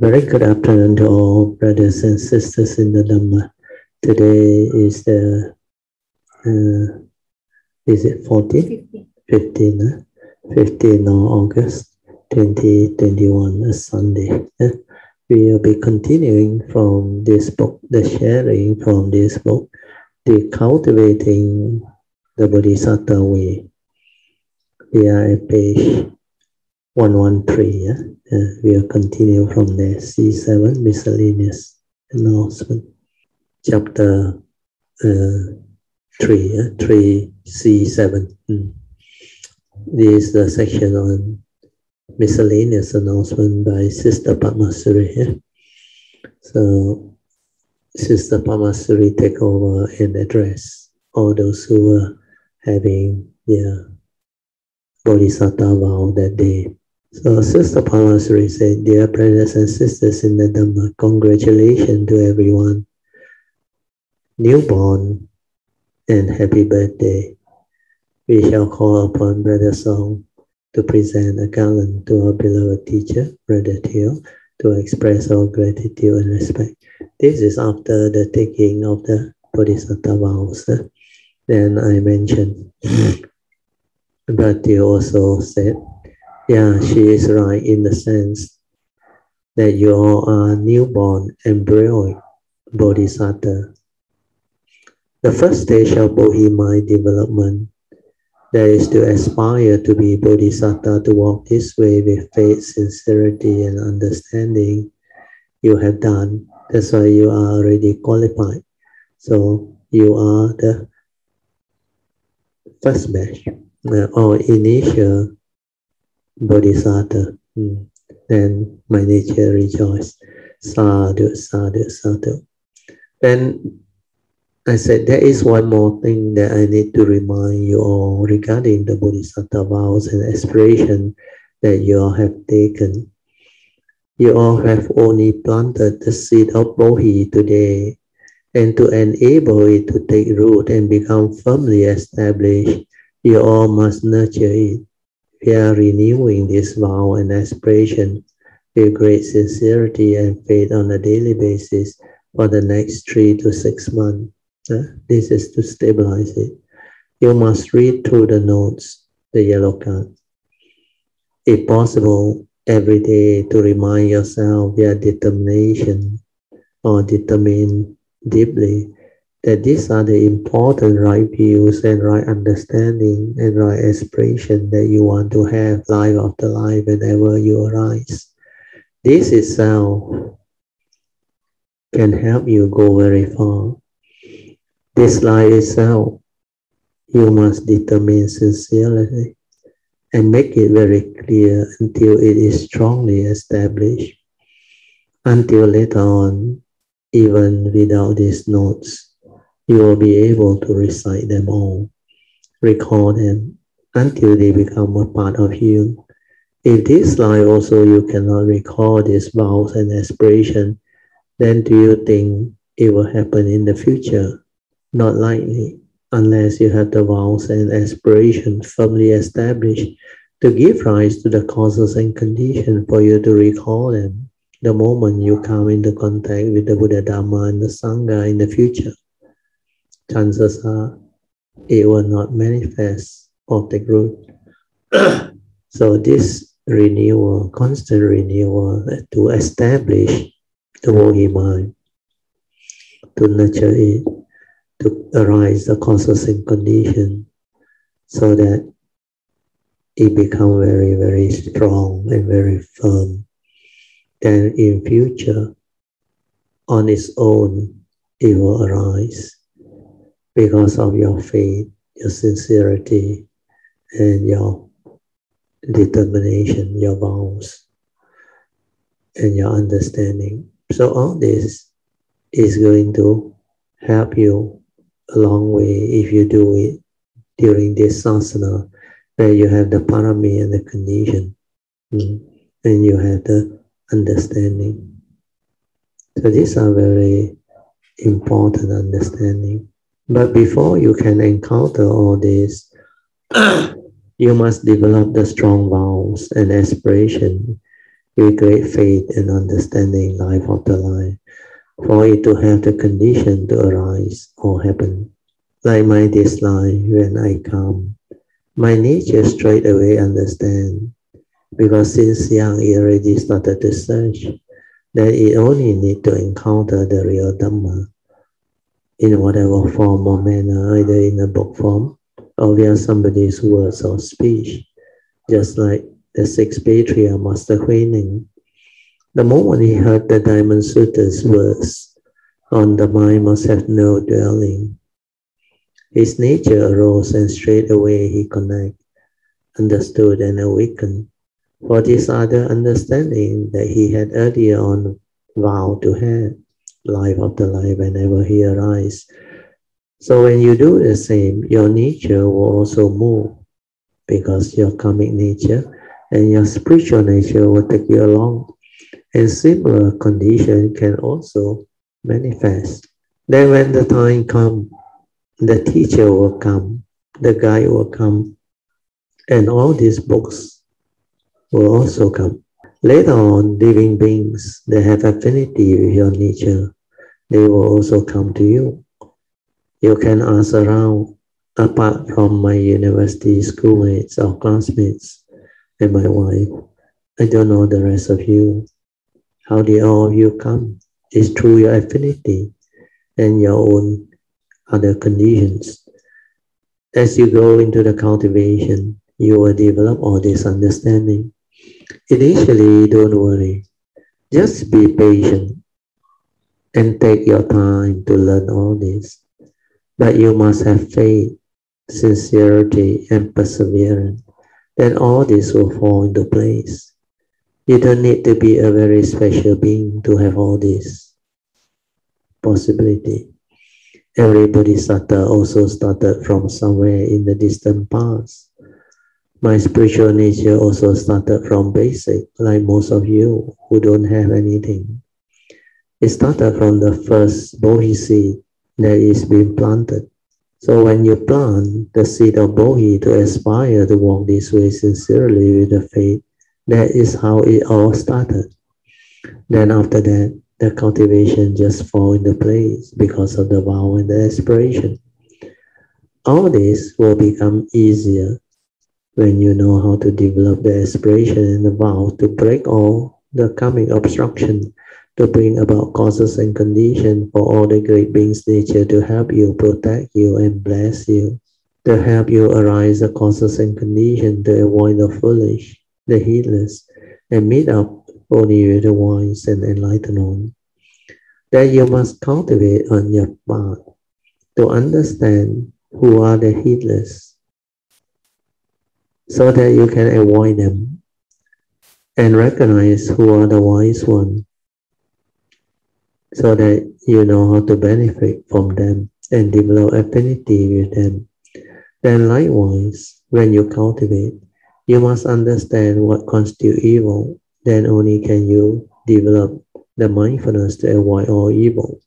Very good afternoon to all brothers and sisters in the Dhamma. Today is the, is it 14? 15, 15 of August 2021, a Sunday. We will be continuing from this book, the sharing from this book, the Cultivating the Bodhisattva Way. We are at page 113. We'll continue from there. C7, miscellaneous announcement. Chapter 3C7. This is the section on miscellaneous announcement by Sister Padmasuri. So Sister Padmasuri take over and address all those who were having their Bodhisattva vow that day. So Sister Padmasuri said, "Dear brothers and sisters in the Dhamma, congratulations to everyone. Newborn and happy birthday. We shall call upon Brother Song to present a garland to our beloved teacher, Brother Teo, to express our gratitude and respect." This is after the taking of the Bodhisattva vows. Then I mentioned, Brother Teo also said, yeah, she is right in the sense that you all are newborn embryonic Bodhisattva. The first stage of Bodhi mind development, that is to aspire to be Bodhisattva, to walk this way with faith, sincerity, and understanding, you have done. That's why you are already qualified. So you are the first batch, or initial Bodhisattva. Then my nature rejoiced. Sadhu, sadhu, sadhu. Then I said, there is one more thing that I need to remind you all regarding the Bodhisattva vows and aspiration that you all have taken. You all have only planted the seed of Bodhi today, and to enable it to take root and become firmly established, you all must nurture it. We are renewing this vow and aspiration with great sincerity and faith on a daily basis for the next 3 to 6 months. This is to stabilize it. You must read through the notes, the yellow card. If possible, every day to remind yourself via determination or determine deeply that these are the important right views and right understanding and right aspiration that you want to have life after life whenever you arise. This itself can help you go very far. This life itself, you must determine sincerely and make it very clear until it is strongly established. Until later on, even without these notes, you will be able to recite them all, recall them, until they become a part of you. If this life also you cannot recall these vows and aspirations, then do you think it will happen in the future? Not likely, unless you have the vows and aspirations firmly established to give rise to the causes and conditions for you to recall them the moment you come into contact with the Buddha, Dhamma, and the Sangha in the future. Chances are it will not manifest or take root. So this renewal, constant renewal to establish the Bodhi mind, to nurture it, to arise the causes and conditions so that it becomes very, very strong and very firm. Then in future, on its own, it will arise because of your faith, your sincerity, and your determination, your vows, and your understanding. So all this is going to help you a long way if you do it during this sasana, where you have the parami and the condition, and you have the understanding. So these are very important understanding. But before you can encounter all this, you must develop the strong vows and aspiration with great faith and understanding life after life, for it to have the condition to arise or happen. Like my dislike when I come, my nature straight away understand, because since young it already started to search, that it only need to encounter the real Dhamma in whatever form or manner, either in a book form or via somebody's words or speech, just like the sixth patriarch Master Huining. The moment he heard the Diamond Sutter's words, on the mind must have no dwelling. His nature arose and straight away he understood and awakened. For this other understanding that he had earlier on vowed to have, life after life whenever he arises. So when you do the same, your nature will also move, because your karmic nature and your spiritual nature will take you along. And similar condition can also manifest. Then when the time comes, the teacher will come, the guide will come, and all these books will also come. Later on, living beings that have affinity with your nature, they will also come to you. You can ask around, apart from my university schoolmates or classmates and my wife, I don't know the rest of you. How did all of you come? It's through your affinity and your own other conditions. As you go into the cultivation, you will develop all this understanding. Initially, don't worry. Just be patient and take your time to learn all this. But you must have faith, sincerity, and perseverance. Then all this will fall into place. You don't need to be a very special being to have all this possibility. Every Bodhisattva also started from somewhere in the distant past. My spiritual nature also started from basic, like most of you who don't have anything. It started from the first Bodhi seed that is being planted. So when you plant the seed of Bodhi to aspire to walk this way sincerely with the faith, that is how it all started. Then after that, the cultivation just fall into place because of the vow and the aspiration. All this will become easier when you know how to develop the aspiration and the vow to break all the karmic obstruction, to bring about causes and conditions for all the great beings' nature to help you, protect you, and bless you, to help you arise the causes and conditions to avoid the foolish, the heedless, and meet up only with the wise and enlightened one. That you must cultivate on your path to understand who are the heedless, so that you can avoid them, and recognize who are the wise ones, so that you know how to benefit from them and develop affinity with them. Then likewise, when you cultivate, you must understand what constitutes evil. Then only can you develop the mindfulness to avoid all evil.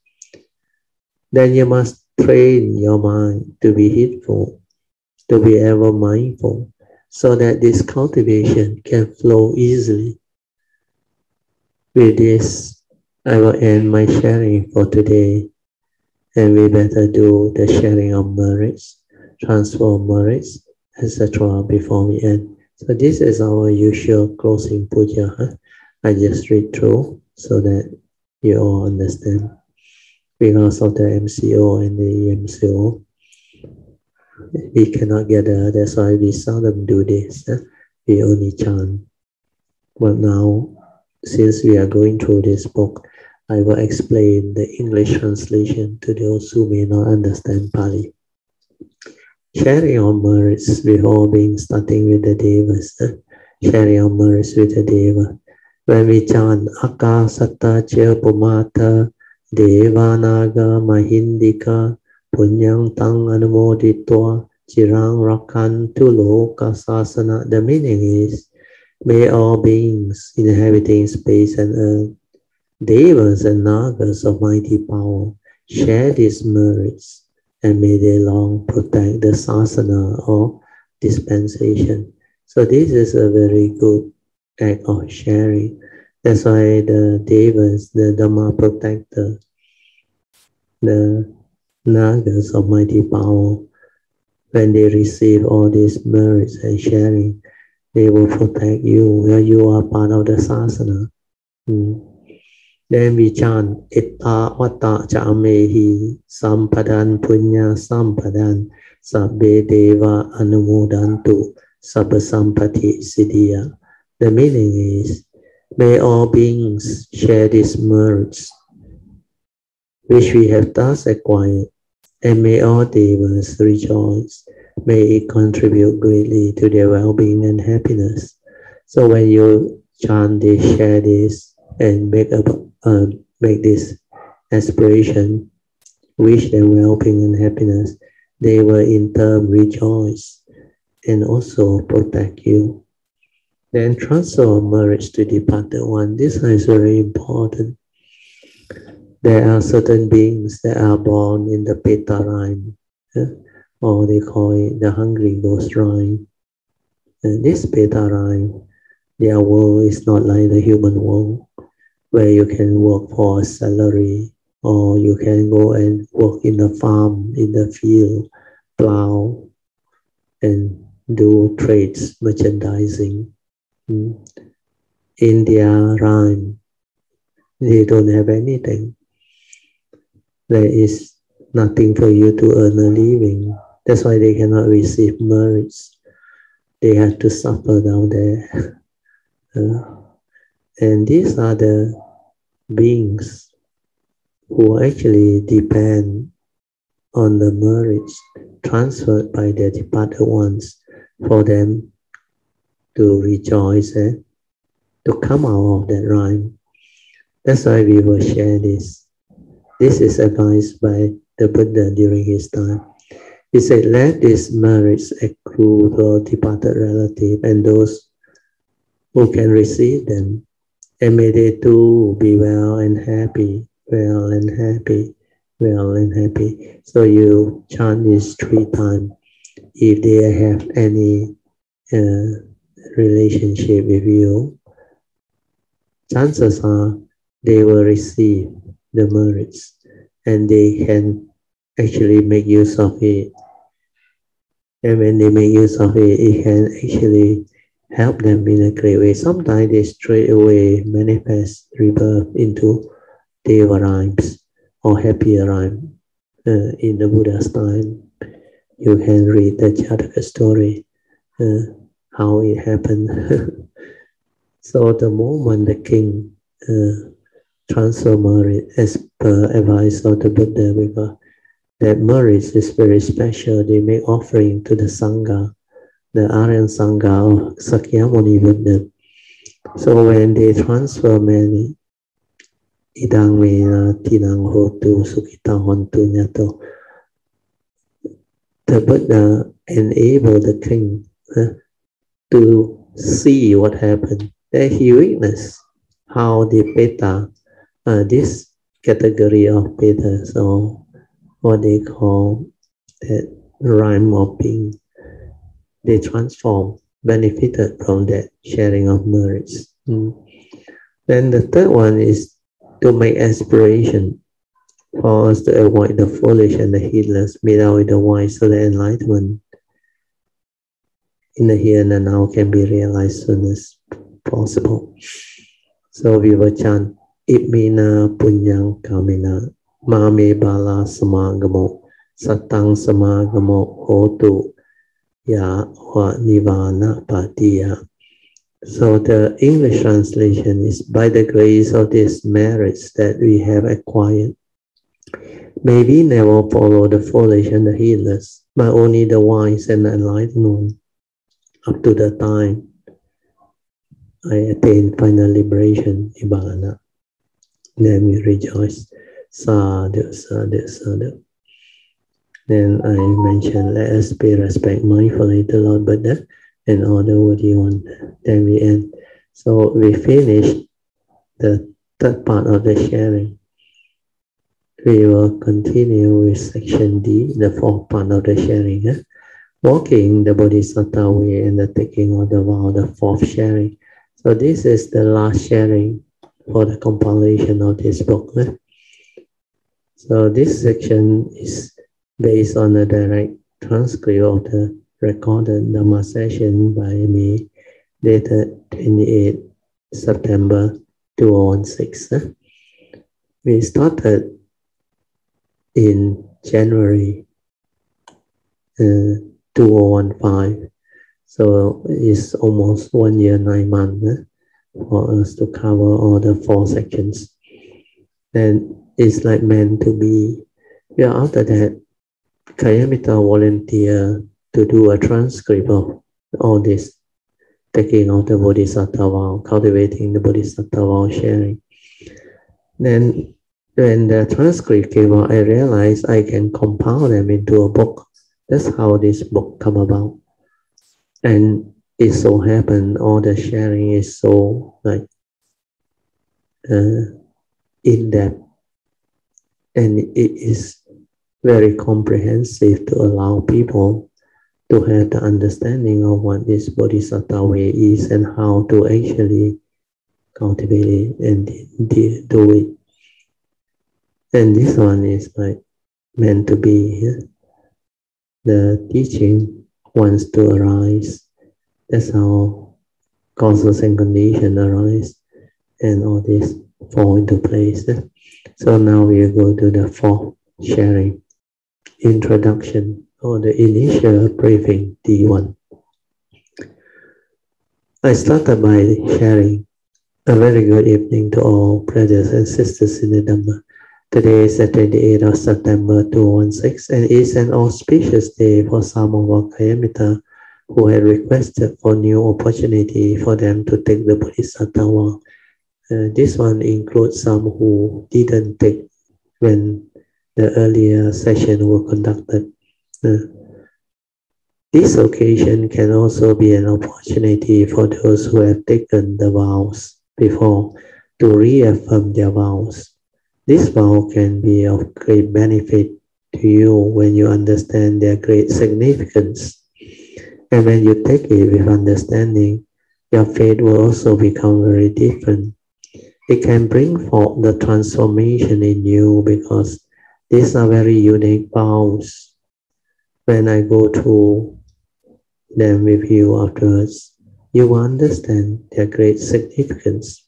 Then you must train your mind to be heedful, to be ever mindful, so that this cultivation can flow easily. With this, I will end my sharing for today, and we better do the sharing of merits, transfer of merits, etc. before we end. So this is our usual closing puja. I just read through so that you all understand. Because of the MCO and the EMCO, we cannot gather, that's why we seldom do this. We only chant. But now, since we are going through this book, I will explain the English translation to those who may not understand Pali. Sharing our merits with all beings, starting with the Devas. Sharing our merits with the Deva. When we chant Akasata Cha Pumata Devanaga Mahindika Punyang Tang Anumoditwa Chirang Rakantu Loka Sasana. The meaning is, may all beings inhabiting space and earth, Devas and Nagas of mighty power, share these merits, and may they long protect the sasana or dispensation. So this is a very good act of sharing. That's why the devas, the Dhamma protector, the Nagas of mighty power, when they receive all these merits and sharing, they will protect you where you are part of the sasana. Then we chant Itta Vata Chamehi Sampadan Punya Sampadan Sabbe Deva Anumodantu Sabba Sampati Siddhya. The meaning is, may all beings share these merits which we have thus acquired, and may all devas rejoice. May it contribute greatly to their well-being and happiness. So when you chant this, share this, and make this aspiration, wish them well-being and happiness, they will in turn rejoice and also protect you. Then transfer merits to departed one. This is very important. There are certain beings that are born in the Peta rhyme, or they call it the hungry ghost rhyme. And this Peta rhyme, their world is not like the human world, where you can work for a salary, or you can go and work in the farm, in the field, plow, and do trades, merchandising. In their rhyme, they don't have anything. There is nothing for you to earn a living. That's why they cannot receive merits. They have to suffer down there. And these are the beings who actually depend on the merits transferred by their departed ones for them to rejoice and to come out of that rhyme. That's why we will share this. This is advised by the Buddha during his time. He said, let these merits accrue to our departed relative and those who can receive them, and may they too be well and happy, well and happy, well and happy. So you chant this 3 times. If they have any relationship with you, chances are they will receive the merits and they can actually make use of it. And when they make use of it, it can actually help them in a great way. Sometimes they straight away manifest rebirth into Deva rhymes or happier rhyme. In the Buddha's time, you can read the Jataka story, how it happened. So the moment the king transfer merit as per advice of the Buddha, because that merit is very special, they make offering to the Sangha, the Aryan Sangha of Sakyamuni Buddha. So when they transfer many, idang mena tinang hotu sukitang hontu nyato, the Buddha enabled the king to see what happened. That he witnessed how the Peta, this category of Peta, so what they call that rhyme of being, they transform, benefited from that sharing of merits. Then the third one is to make aspiration for us to avoid the foolish and the heedless, meet out with the wise, so that enlightenment in the here and the now can be realized soon as possible. So we will chant Imina Punyang Kamina Mame Bala Samagamo Satang Samagamo Hotu Ya Wa Nivana Patiya. So the English translation is, by the grace of these merits that we have acquired, may we never follow the foolish and the heedless, but only the wise and the enlightened one. Up to the time I attain final liberation, Nibbana. Then we rejoice. Sadhu, sadhu, sadhu. Then I mentioned, let us pay respect mindfully to Lord Buddha and all the worthy ones. Then we end. So we finish the third part of the sharing. We will continue with section D, the fourth part of the sharing. Walking the Bodhisattva Way and the taking of the vow, the fourth sharing. So this is the last sharing for the compilation of this book. So this section is based on a direct transcript of the recorded Dhamma session by me, dated 28 September 2016. We started in January 2015, so it's almost 1 year, 9 months for us to cover all the 4 sections. And it's like meant to be. Yeah, after that, Kayamita volunteered to do a transcript of all this, taking out the Bodhisattva vow, cultivating the Bodhisattva vow, sharing. Then when the transcript came out, I realized I can compile them into a book. That's how this book come about. And it so happened all the sharing is so like in-depth, and it is very comprehensive to allow people to have the understanding of what this Bodhisattva Way is and how to actually cultivate it and do it. And this one is like meant to be the teaching wants to arise. That's how causes and conditions arise, and all this fall into place. So now we go to the 4th sharing, introduction or the initial briefing, D1. I started by sharing a very good evening to all brothers and sisters in the Dhamma. Today is the 28th of September 2016 and is an auspicious day for some of our Kayamita who had requested for new opportunity for them to take the Bodhisattva vow. This one includes some who didn't take when the earlier session were conducted. This occasion can also be an opportunity for those who have taken the vows before to reaffirm their vows. This vow can be of great benefit to you when you understand their great significance. And when you take it with understanding, your faith will also become very different. It can bring forth the transformation in you because these are very unique vows. When I go through them with you afterwards, you will understand their great significance.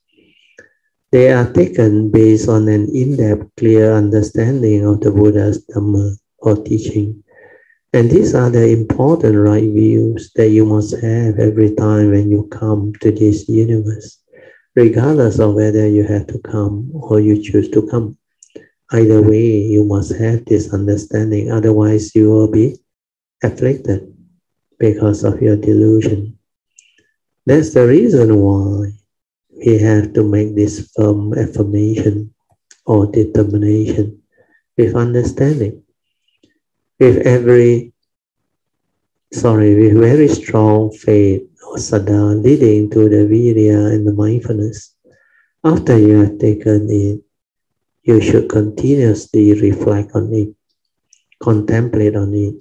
They are taken based on an in-depth, clear understanding of the Buddha's Dhamma or teaching. And these are the important right views that you must have every time when you come to this universe, regardless of whether you have to come or you choose to come. Either way, you must have this understanding, otherwise you will be afflicted because of your delusion. That's the reason why we have to make this firm affirmation or determination with understanding, with very strong faith or saddha leading to the virya and the mindfulness. After you have taken it, you should continuously reflect on it, contemplate on it,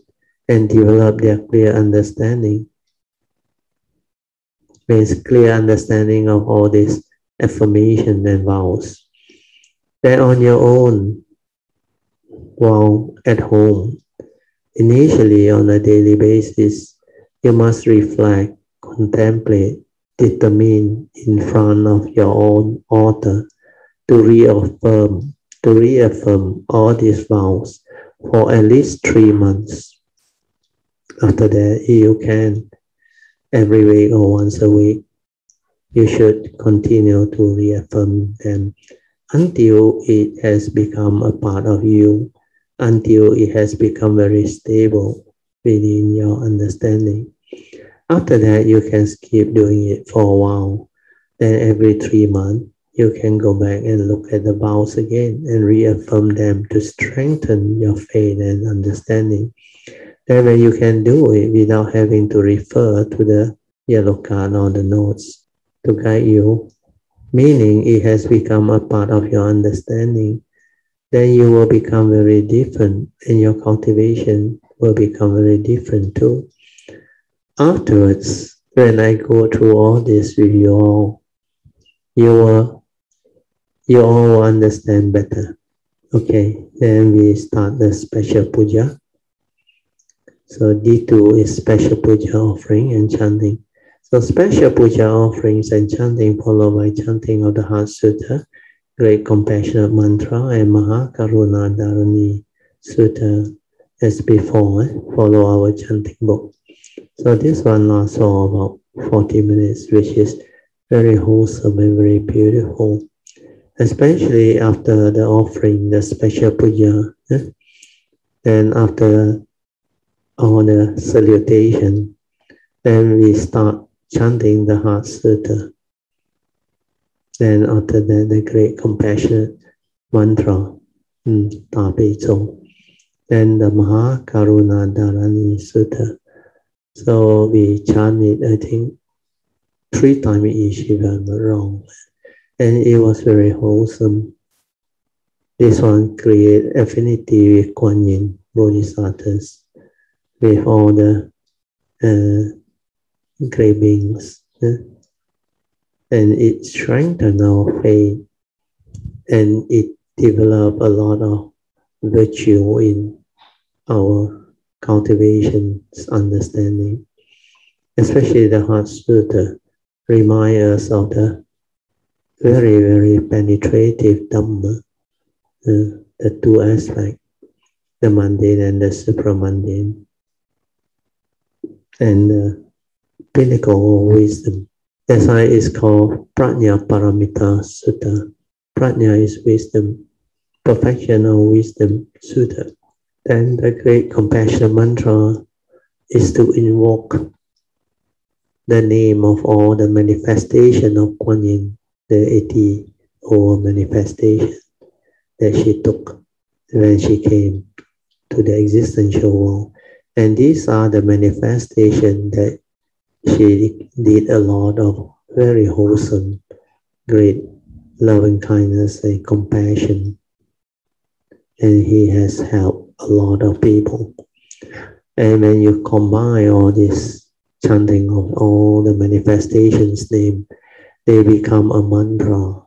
and develop their clear understanding. Means clear understanding of all this affirmation and vows. Then on your own, while at home, initially on a daily basis, you must reflect, contemplate, determine in front of your own altar to reaffirm all these vows for at least 3 months. After that, you can every week or once a week, you should continue to reaffirm them until it has become a part of you, until it has become very stable within your understanding. After that, you can keep doing it for a while. Then every 3 months, you can go back and look at the vows again and reaffirm them to strengthen your faith and understanding. That way you can do it without having to refer to the yellow card or the notes to guide you, meaning it has become a part of your understanding. Then you will become very different and your cultivation will become very different too. Afterwards, when I go through all this with you all, you will you all understand better. Okay, then we start the special puja. So D2 is special puja offering and chanting. So special puja offerings and chanting followed by chanting of the Heart Sutta, Great Compassionate Mantra, and Maha Karuna Dharani Sutta as before, follow our chanting book. So this one lasts for about 40 minutes, which is very wholesome and very beautiful. Especially after the offering, the special puja, and after all the salutation, then we start chanting the Heart Sutta. Then after that, the Great Compassionate Mantra, Tabi Chong. Then the Maha Karuna Dharani Sutta. So we chant it, I think, 3 times each, if I'm not wrong. And it was very wholesome. This one create affinity with Kuan Yin, Bodhisattvas, with all the great beings. And it strengthened our faith, and it developed a lot of virtue in our cultivation's understanding. Especially the Heart Sutta remind us of the very, very penetrative Dhamma, the 2 aspects, the mundane and the supramundane, and the pinnacle of wisdom. That's why it's called Prajna Paramita Sutta. Prajna is wisdom, perfection of wisdom Sutta. Then the Great Compassion Mantra is to invoke the name of all the manifestation of Kuan Yin, the 80 or manifestation that she took when she came to the existential world. And these are the manifestations that she did a lot of very wholesome, great loving kindness and compassion. And he has helped a lot of people. And when you combine all this chanting of all the manifestations name, they become a mantra.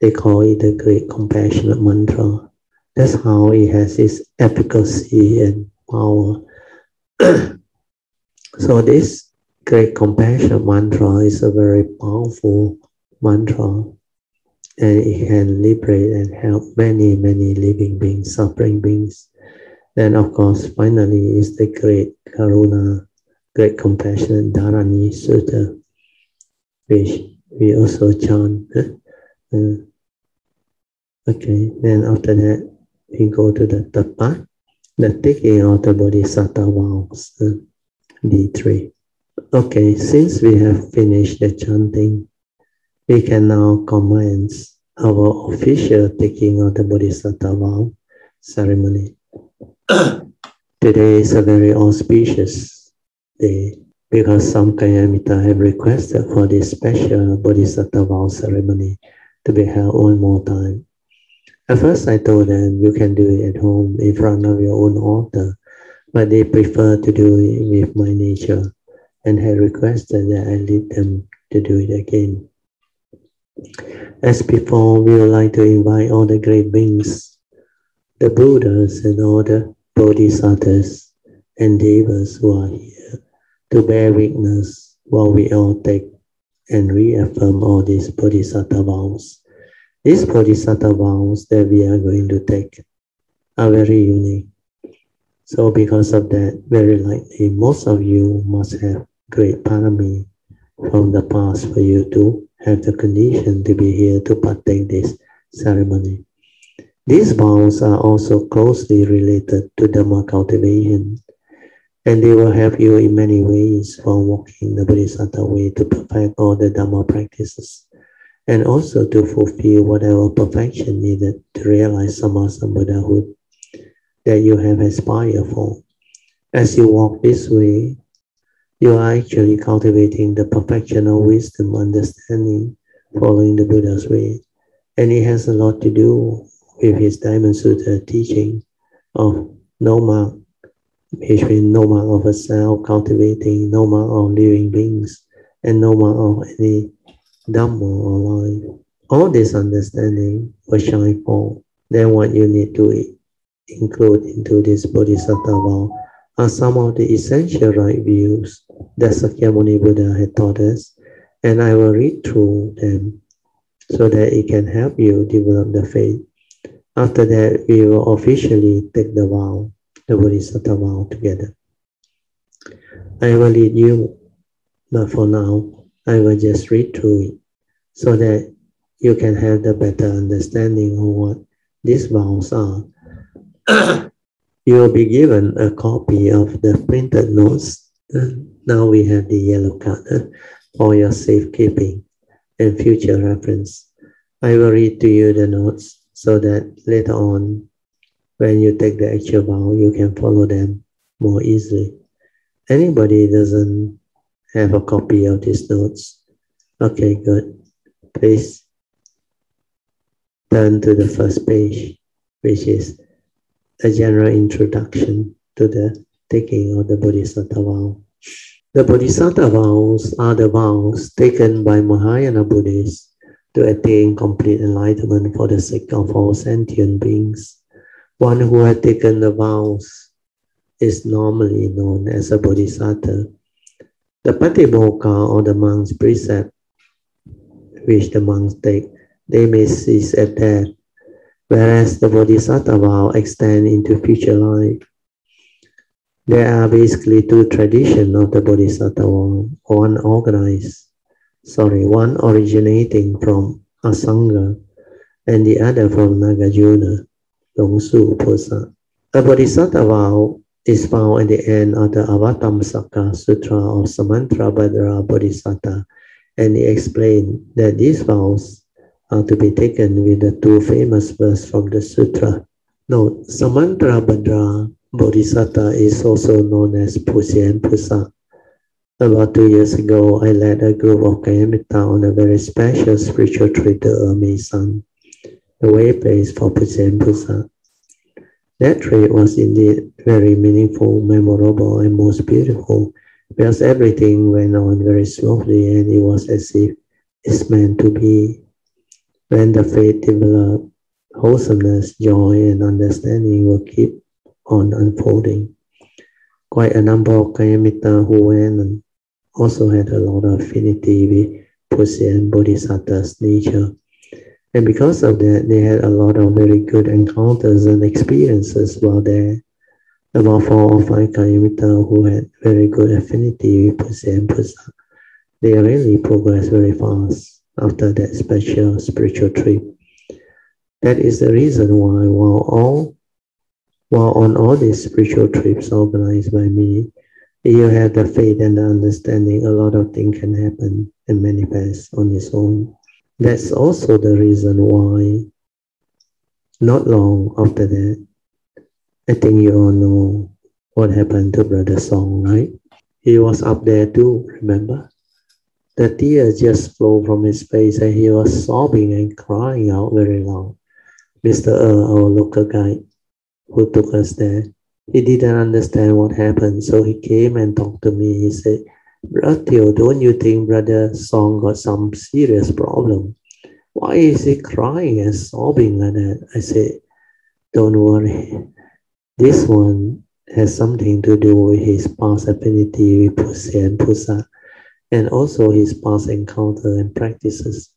They call it the Great Compassionate Mantra. That's how it has its efficacy and power. So this Great Compassion Mantra is a very powerful mantra, and it can liberate and help many, many living beings, suffering beings. Then of course, finally is the Great Karuna, Great Compassion Dharani Sutta, which we also chant. Okay, then after that, we go to the Tapa, the taking of the Bodhisattva vows, D3. Okay, since we have finished the chanting, we can now commence our official taking of the Bodhisattva vow ceremony. Today is a very auspicious day because some Kayamita have requested for this special Bodhisattva vow ceremony to be held one more time. At first I told them you can do it at home in front of your own altar, but they prefer to do it with my nature and had requested that I lead them to do it again. As before, we would like to invite all the great beings, the Buddhas and all the Bodhisattvas and Devas who are here to bear witness while we all take and reaffirm all these Bodhisattva vows. These Bodhisattva vows that we are going to take are very unique. So because of that, very likely most of you must have great parami from the past for you to have the condition to be here to partake this ceremony. These vows are also closely related to Dhamma cultivation, and they will help you in many ways for walking the Bodhisattva way to perfect all the Dhamma practices, and also to fulfill whatever perfection needed to realize Samasa Buddhahood that you have aspired for. As you walk this way, you are actually cultivating the perfection of wisdom, understanding, following the Buddha's way. And it has a lot to do with his Diamond Sutta teaching of no mark, between no mark of a self, cultivating no mark of living beings, and no mark of any Dhamma or life, all this understanding will shine forth. Then what you need to include into this Bodhisattva vow are some of the essential right views that Sakyamuni Buddha had taught us, and I will read through them so that it can help you develop the faith. After that, we will officially take the vow, the Bodhisattva vow together. I will lead you, but for now, I will just read through it so that you can have the better understanding of what these vows are. You will be given a copy of the printed notes. Now we have the yellow card for your safekeeping and future reference. I will read to you the notes so that later on, when you take the actual vow, you can follow them more easily. Anybody doesn't have a copy of these notes? Okay, good. Please turn to the first page, which is a general introduction to the taking of the Bodhisattva vow. The Bodhisattva vows are the vows taken by Mahayana Buddhists to attain complete enlightenment for the sake of all sentient beings. One who has taken the vows is normally known as a Bodhisattva. The Patimokkha or the monk's precept, which the monks take, they may cease at death, whereas the Bodhisattva vow extends into future life. There are basically two traditions of the Bodhisattva vow, one originating from Asanga and the other from Nagarjuna, Longsu Posa. A Bodhisattva vow is found at the end of the Avatamsaka Sutra of Samantrabhadra Bodhisattva, and it explains that these vows are to be taken with the two famous verses from the sutra. Note, Samantrabhadra Bodhisattva is also known as Pusyen Pusa. About 2 years ago, I led a group of Kayamita on a very special spiritual trip to Amazon, the way place for Pusyen Pusa. That trip was indeed very meaningful, memorable, and most beautiful, because everything went on very smoothly and it was as if it's meant to be. When the faith developed, wholesomeness, joy, and understanding will keep on unfolding. Quite a number of Kayamita who went and also had a lot of affinity with Pusyen Bodhisattva's nature. And because of that, they had a lot of very good encounters and experiences while there. About 4 or 5 Kayamita who had very good affinity with Pusyen Pusa, they really progressed very fast after that special spiritual trip. That is the reason why while on all these spiritual trips organized by me, you have the faith and the understanding, a lot of things can happen and manifest on its own. That's also the reason why not long after that, I think you all know what happened to Brother Song, right? He was up there too, remember? The tears just flowed from his face and he was sobbing and crying out very loud. Mr. our local guide, who took us there, he didn't understand what happened, so he came and talked to me. He said, Brother, don't you think Brother Song got some serious problem? Why is he crying and sobbing like that? I said, don't worry. This one has something to do with his past affinity with Pusyen Pusa and also his past encounter and practices.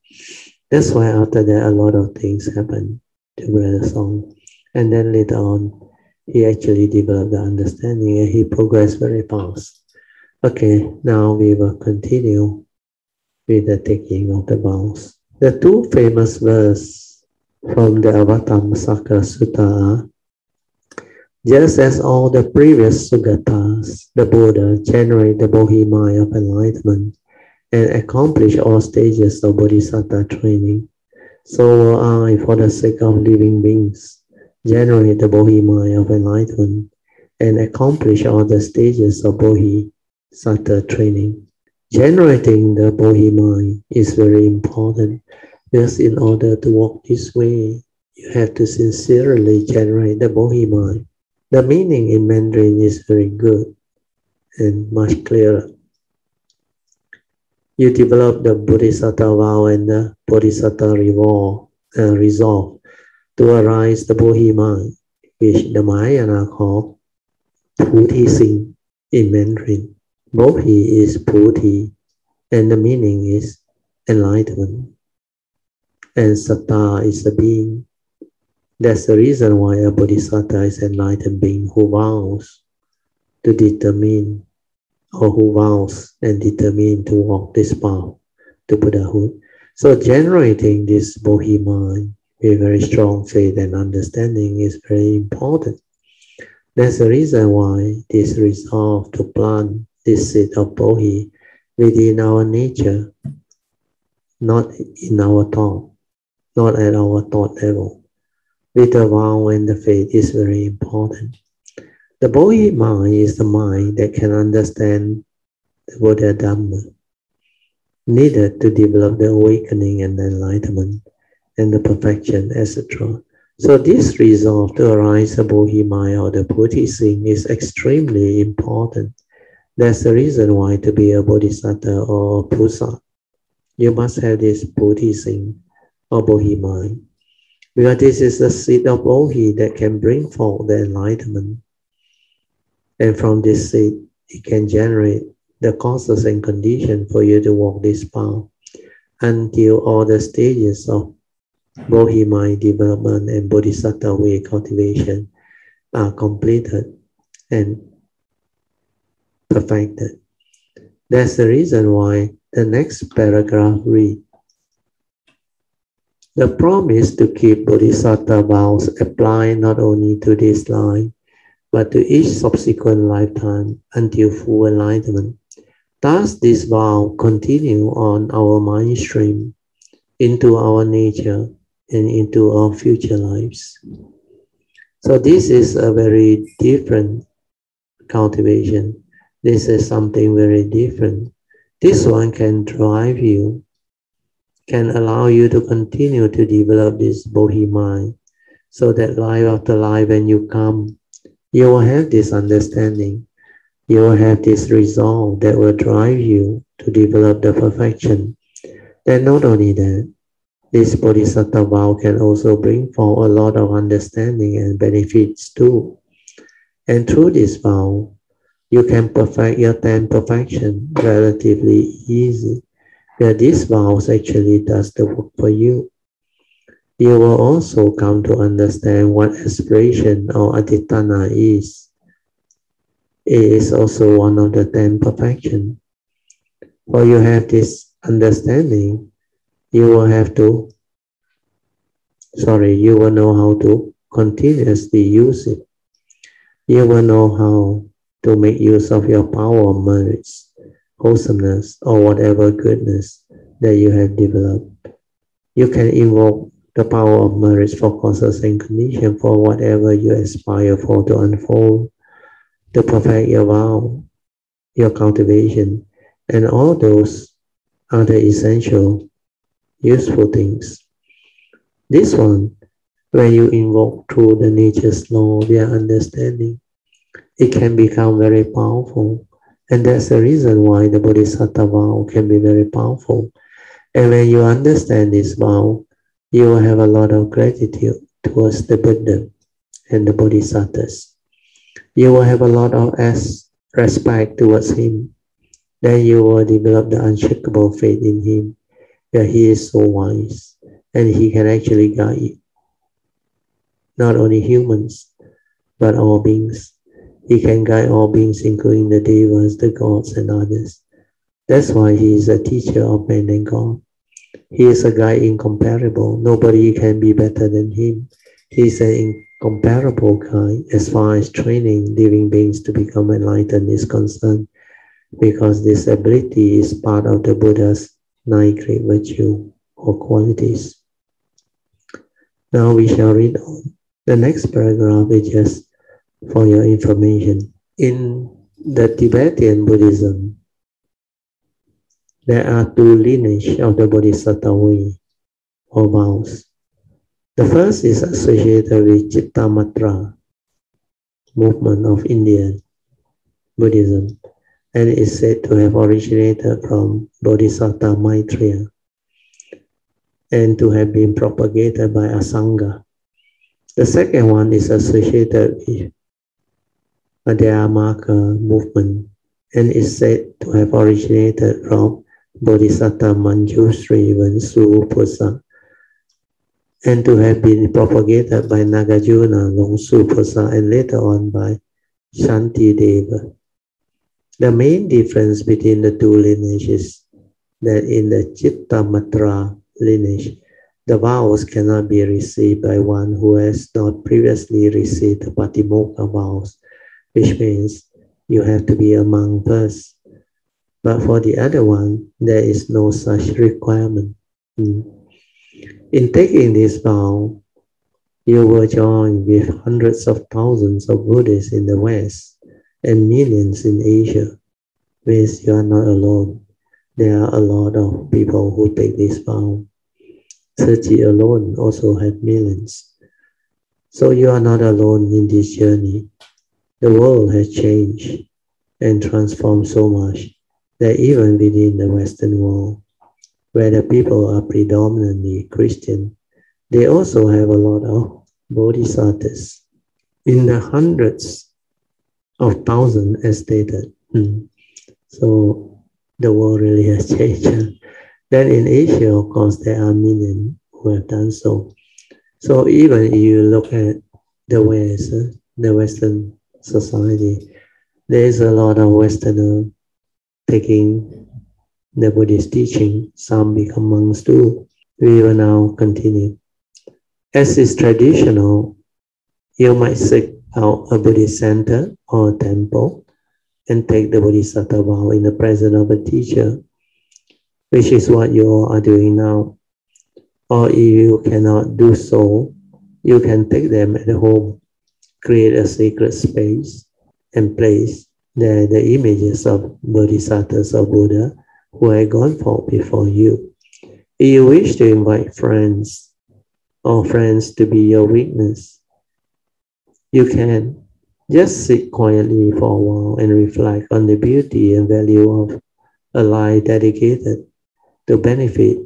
That's why after that, a lot of things happened to Brother Song. And then later on, he actually developed the understanding and he progressed very fast. Okay, now we will continue with the taking of the vows. The two famous verses from the Avatamsaka Sutta are, just as all the previous Sugatas, the Buddha generate the Bodhi mind of enlightenment and accomplish all stages of Bodhisattva training, so will I, for the sake of living beings, generate the Bodhi mind of enlightenment and accomplish all the stages of Bodhisattva training. Generating the Bodhi mind is very important because in order to walk this way, you have to sincerely generate the Bodhi mind. The meaning in Mandarin is very good and much clearer. You develop the Bodhisattva vow and the Bodhisattva resolve to arise the Bodhi mind, which the Mahayana call Bodhisattva in Mandarin. Bodhi is Bodhi, and the meaning is enlightenment. And Satta is a being. That's the reason why a Bodhisattva is an enlightened being who vows to determine, or who vows and determine to walk this path to Buddhahood. So generating this Bodhi mind with very strong faith and understanding is very important. That's the reason why this resolve to plant this seed of Bodhi within our nature, not in our thought, not at our thought level. With the vow and the faith is very important. The Bodhi mind is the mind that can understand the Buddha Dhamma, needed to develop the awakening and the enlightenment and the perfection, etc. So this resolve to arise the Bodhi mind or the Bodhisattva is extremely important. That's the reason why to be a Bodhisattva or a Pusa, you must have this Bodhisattva or Bodhi mind. Because this is the seed of Bodhi that can bring forth the enlightenment. And from this seed, it can generate the causes and conditions for you to walk this path until all the stages of Bodhi mind development and Bodhisattva way cultivation are completed and perfected. That's the reason why the next paragraph reads, the promise to keep Bodhisattva vows apply not only to this life, but to each subsequent lifetime until full enlightenment. Thus, this vow continue on our mind stream, into our nature, and into our future lives. So this is a very different cultivation. This is something very different. This one can drive you, can allow you to continue to develop this Bodhi mind, so that life after life when you come, you will have this understanding, you will have this resolve that will drive you to develop the perfection. And not only that, this Bodhisattva vow can also bring forth a lot of understanding and benefits too. And through this vow, you can perfect your 10 perfection relatively easy. Where this vows actually does the work for you. You will also come to understand what aspiration or aditana is. It is also one of the 10 perfections. For you have this understanding, you will know how to continuously use it. You will know how to make use of your power of merits, wholesomeness, or whatever goodness that you have developed. You can invoke the power of merits for causes and conditions for whatever you aspire for to unfold, to perfect your vow, your cultivation, and all those other essential, useful things. This one, when you invoke through the nature's law, their understanding, it can become very powerful. And that's the reason why the Bodhisattva vow can be very powerful. And when you understand this vow, you will have a lot of gratitude towards the Buddha and the Bodhisattvas. You will have a lot of respect towards him. Then you will develop the unshakable faith in him, that he is so wise and he can actually guide you. Not only humans, but all beings. He can guide all beings, including the devas, the gods, and others. That's why he is a teacher of man and God. He is a guide incomparable. Nobody can be better than him. He is an incomparable guide as far as training living beings to become enlightened is concerned, because this ability is part of the Buddha's 9 great virtues or qualities. Now we shall read on. The next paragraph is just for your information. In the Tibetan Buddhism, there are 2 lineages of the Bodhisattva Way or vows. The first is associated with Chittamatra movement of Indian Buddhism, and is said to have originated from Bodhisattva Maitreya. and to have been propagated by a Sangha. The second one is associated with a Dhyamaka movement and is said to have originated from Bodhisattva Manjushri Vansu Pusa and to have been propagated by Nagarjuna Longsu Pusa and later on by Shanti Deva. The main difference between the two lineages is that in the Chittamatra lineage, the vows cannot be received by one who has not previously received the Patimokkha vows, which means you have to be a monk first. But for the other one, there is no such requirement. In taking this vow, you will join with hundreds of thousands of Buddhists in the West and millions in Asia. Means you are not alone. There are a lot of people who take this vow. Turkey alone also had millions. So you are not alone in this journey. The world has changed and transformed so much that even within the Western world, where the people are predominantly Christian, they also have a lot of bodhisattvas in the hundreds of thousands as stated. So the world really has changed. Then in Asia, of course, there are millions who have done so. So even if you look at the West, the Western society, there is a lot of Westerners taking the Buddhist teaching. Some become monks too. We will now continue. As is traditional, you might seek out a Buddhist center or a temple and take the Bodhisattva vow in the presence of a teacher, which is what you all are doing now. Or if you cannot do so, you can take them at home, create a sacred space and place there the images of Bodhisattvas or Buddha who had gone forth before you. If you wish to invite friends or friends to be your witness, you can just sit quietly for a while and reflect on the beauty and value of a life dedicated to benefit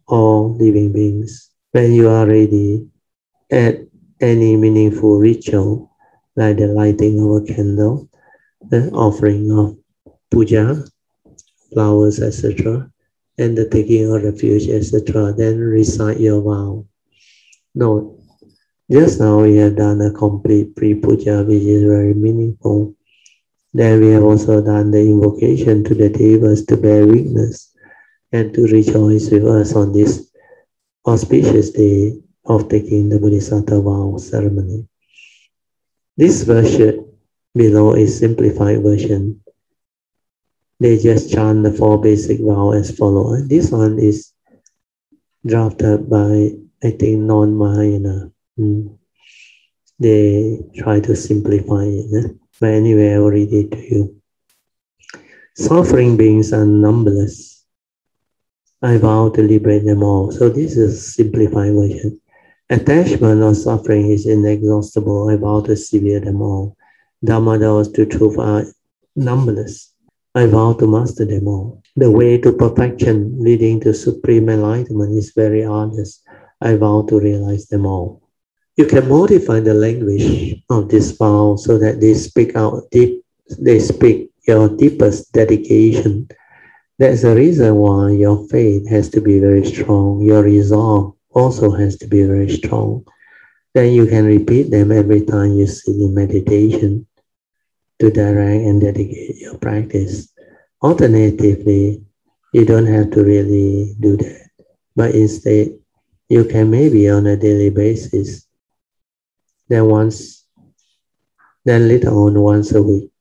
all living beings. When you are ready, at any meaningful ritual, like the lighting of a candle, the offering of puja, flowers, etc., and the taking of refuge, etc., then recite your vow. Note, just now we have done a complete pre-puja, which is very meaningful. Then we have also done the invocation to the devas to bear witness and to rejoice with us on this auspicious day of taking the Bodhisattva vow ceremony. This version below is simplified version. They just chant the 4 basic vows as follows. This one is drafted by, I think, non-Mahayana. They try to simplify it. But anyway, I will read it to you. Suffering beings are numberless. I vow to liberate them all. So this is a simplified version. Attachment or suffering is inexhaustible. I vow to sever them all. Dhamma doors to truth are numberless. I vow to master them all. The way to perfection leading to supreme enlightenment is very arduous. I vow to realize them all. You can modify the language of this vow so that they speak out deep. They speak your deepest dedication. That's the reason why your faith has to be very strong. Your resolve also has to be very strong. Then you can repeat them every time you sit in meditation to direct and dedicate your practice. Alternatively, you don't have to really do that, but instead, you can maybe on a daily basis, then later on once a week,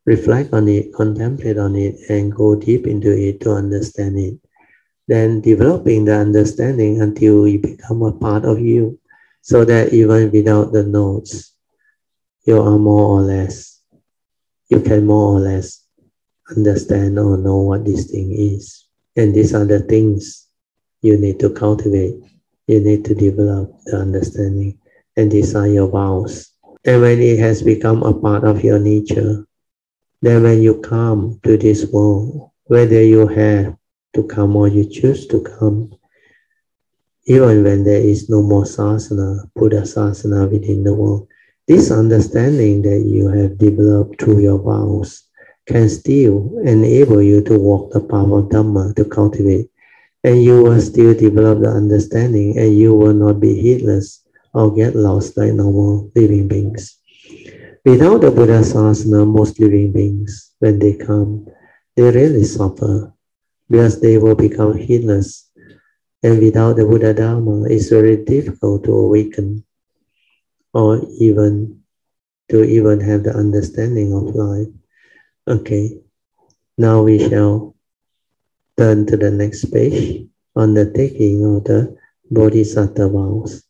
reflect on it, contemplate on it, and go deep into it to understand it. Then developing the understanding until it become a part of you, so that even without the notes, you can more or less understand or know what this thing is. And these are the things you need to cultivate. You need to develop the understanding. And these are your vows. And when it has become a part of your nature, then when you come to this world, whether you have to come or you choose to come, even when there is no more sasana, Buddha sasana within the world, this understanding that you have developed through your vows can still enable you to walk the path of Dhamma, to cultivate, and you will still develop the understanding, and you will not be heedless or get lost like normal living beings. Without the Buddha sasana, most living beings, when they come, they really suffer because they will become heedless. And without the Buddha Dharma, it's very difficult to awaken or even to have the understanding of life. Okay, now we shall turn to the next page on the taking of the Bodhisattva vows.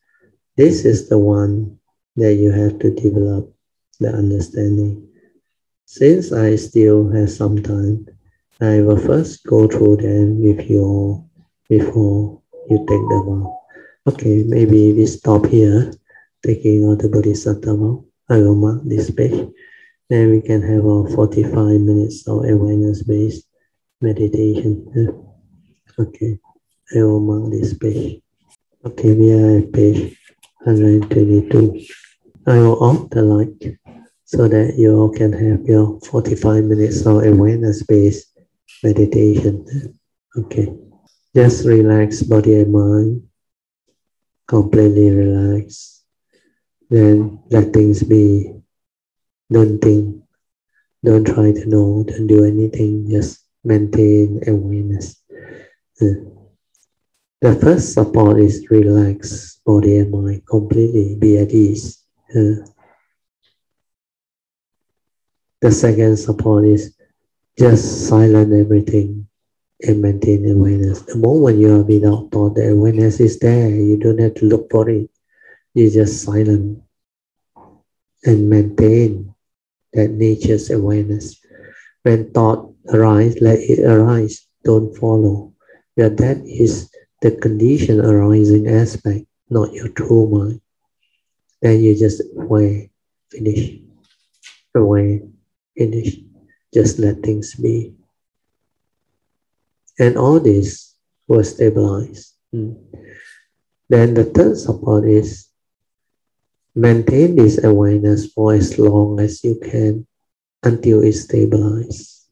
This is the one that you have to develop the understanding. Since I still have some time, I will first go through them with you all before you take the vow. Okay, maybe we stop here, taking out the Bodhisattva vow. I will mark this page. Then we can have a 45 minutes of awareness-based meditation. Okay, I will mark this page. Okay, we are at page 122. I will off the light so that you all can have your 45 minutes of awareness-based meditation. Okay, just relax body and mind, completely relax. Then let things be. Don't think, don't try to know, don't do anything, just maintain awareness. The first support is relax body and mind, completely be at ease. The second support is just silence everything and maintain awareness. The moment you are without thought, the awareness is there. You don't have to look for it. You just silent and maintain that nature's awareness. When thought arises, let it arise. Don't follow. Yeah, that is the condition arising aspect, not your true mind. Then you just away, finish. Away, finish. Just let things be. And all this will stabilize. Then the third support is maintain this awareness for as long as you can until it stabilizes.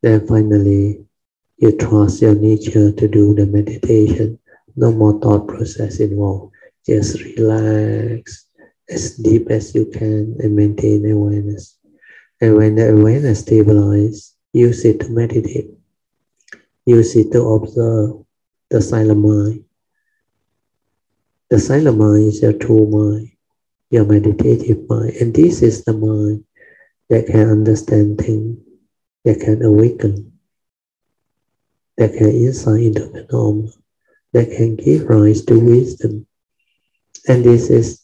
Then finally, you trust your nature to do the meditation. No more thought process involved. Just relax as deep as you can and maintain awareness. And when the awareness stabilizes, use it to meditate. Use it to observe the silent mind. The silent mind is your true mind, your meditative mind. And this is the mind that can understand things, that can awaken, that can insight into phenomena, that can give rise to wisdom. And this is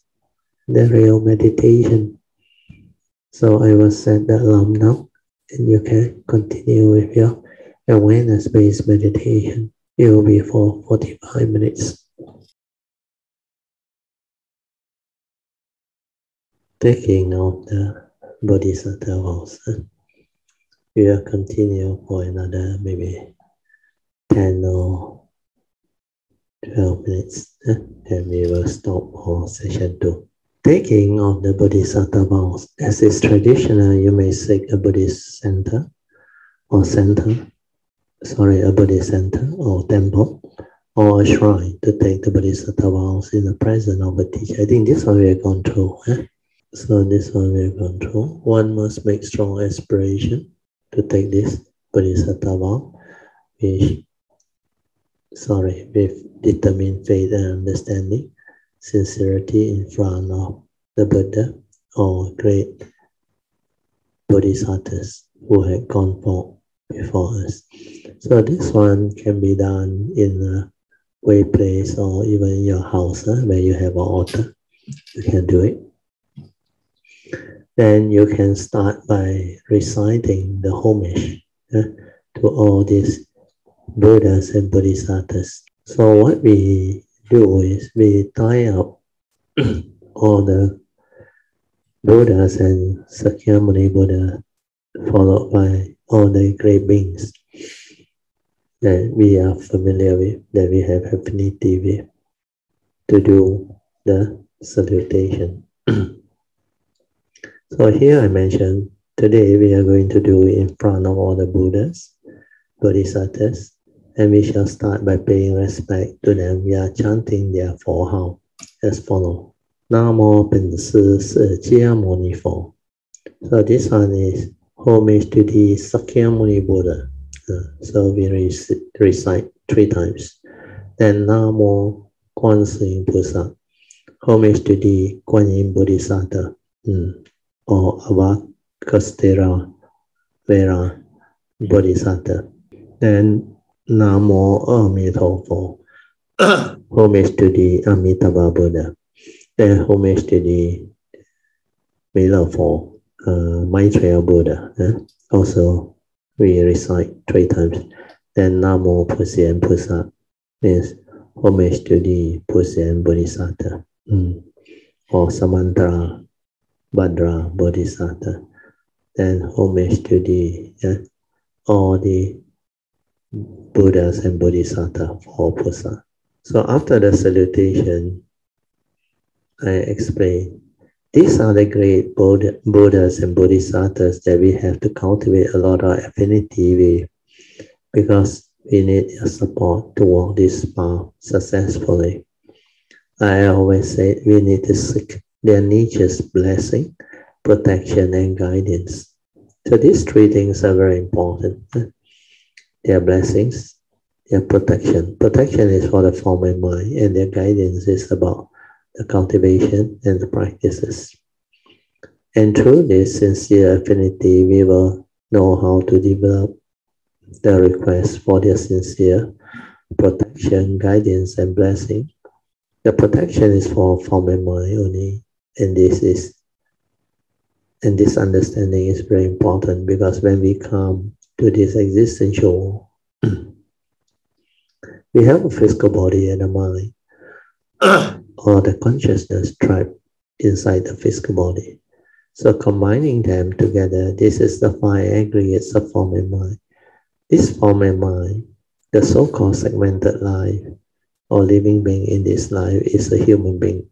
the real meditation. So I will set the alarm now, and you can continue with your awareness-based meditation. It will be for 45 minutes. Taking of the Bodhisattva vows. We will continue for another maybe 10 or 12 minutes, and we will stop for session 2. Taking of the Bodhisattva vows. As is traditional, you may seek a Buddhist center or a Buddhist center or temple or a shrine to take the Bodhisattva vows in the presence of a teacher. I think this one we have gone through. So this one we have gone through. One must make strong aspiration to take this Bodhisattva vow with determined faith and understanding, sincerity in front of the Buddha or great Bodhisattvas who had gone forth before us. So this one can be done in a way place or even in your house where you have an altar. You can do it. Then you can start by reciting the homage to all these Buddhas and Bodhisattvas. So what we do is we tie up all the Buddhas and Sakyamuni Buddha, followed by all the great beings. that we are familiar with, that we have affinity with, to do the salutation. So here I mentioned, today we are going to do it in front of all the Buddhas, Bodhisattvas, and we shall start by paying respect to them. We are chanting their 佛号 as follows. Namo Pinsi Sikya Muni Fo. So this one is homage to the Sakyamuni Buddha. So we recite 3 times. Then Namo Kwansin Pusa, homage to the Kuan Yin Bodhisattva, or Avakastera Vera Bodhisattva. Then Namo Amitofo, homage to the Amitabha Buddha. Then homage to the Milafo, Maitreya Buddha. Also, we recite 3 times. Then Namo Pusyan Pusa means homage to the Pusyan Bodhisattva, or Samantra Bhadra Bodhisattva. Then homage to the all the Buddhas and Bodhisattva for Pusa. So after the salutation, I explain, these are the great Buddhas and Bodhisattvas that we have to cultivate a lot of affinity with, because we need their support to walk this path successfully. I always say we need to seek their nature's blessing, protection, and guidance. So these 3 things are very important. Their blessings, their protection. Protection is for the form and mind, and their guidance is about the cultivation and the practices. And through this sincere affinity, we will know how to develop the request for their sincere protection, guidance, and blessing. The protection is for form and mind only, and this understanding is very important, because when we come to this existential, we have a physical body and a mind, or the consciousness trapped inside the physical body. So combining them together, this is the 5 aggregates of form and mind. This form and mind, the so-called segmented life, or living being in this life, is a human being.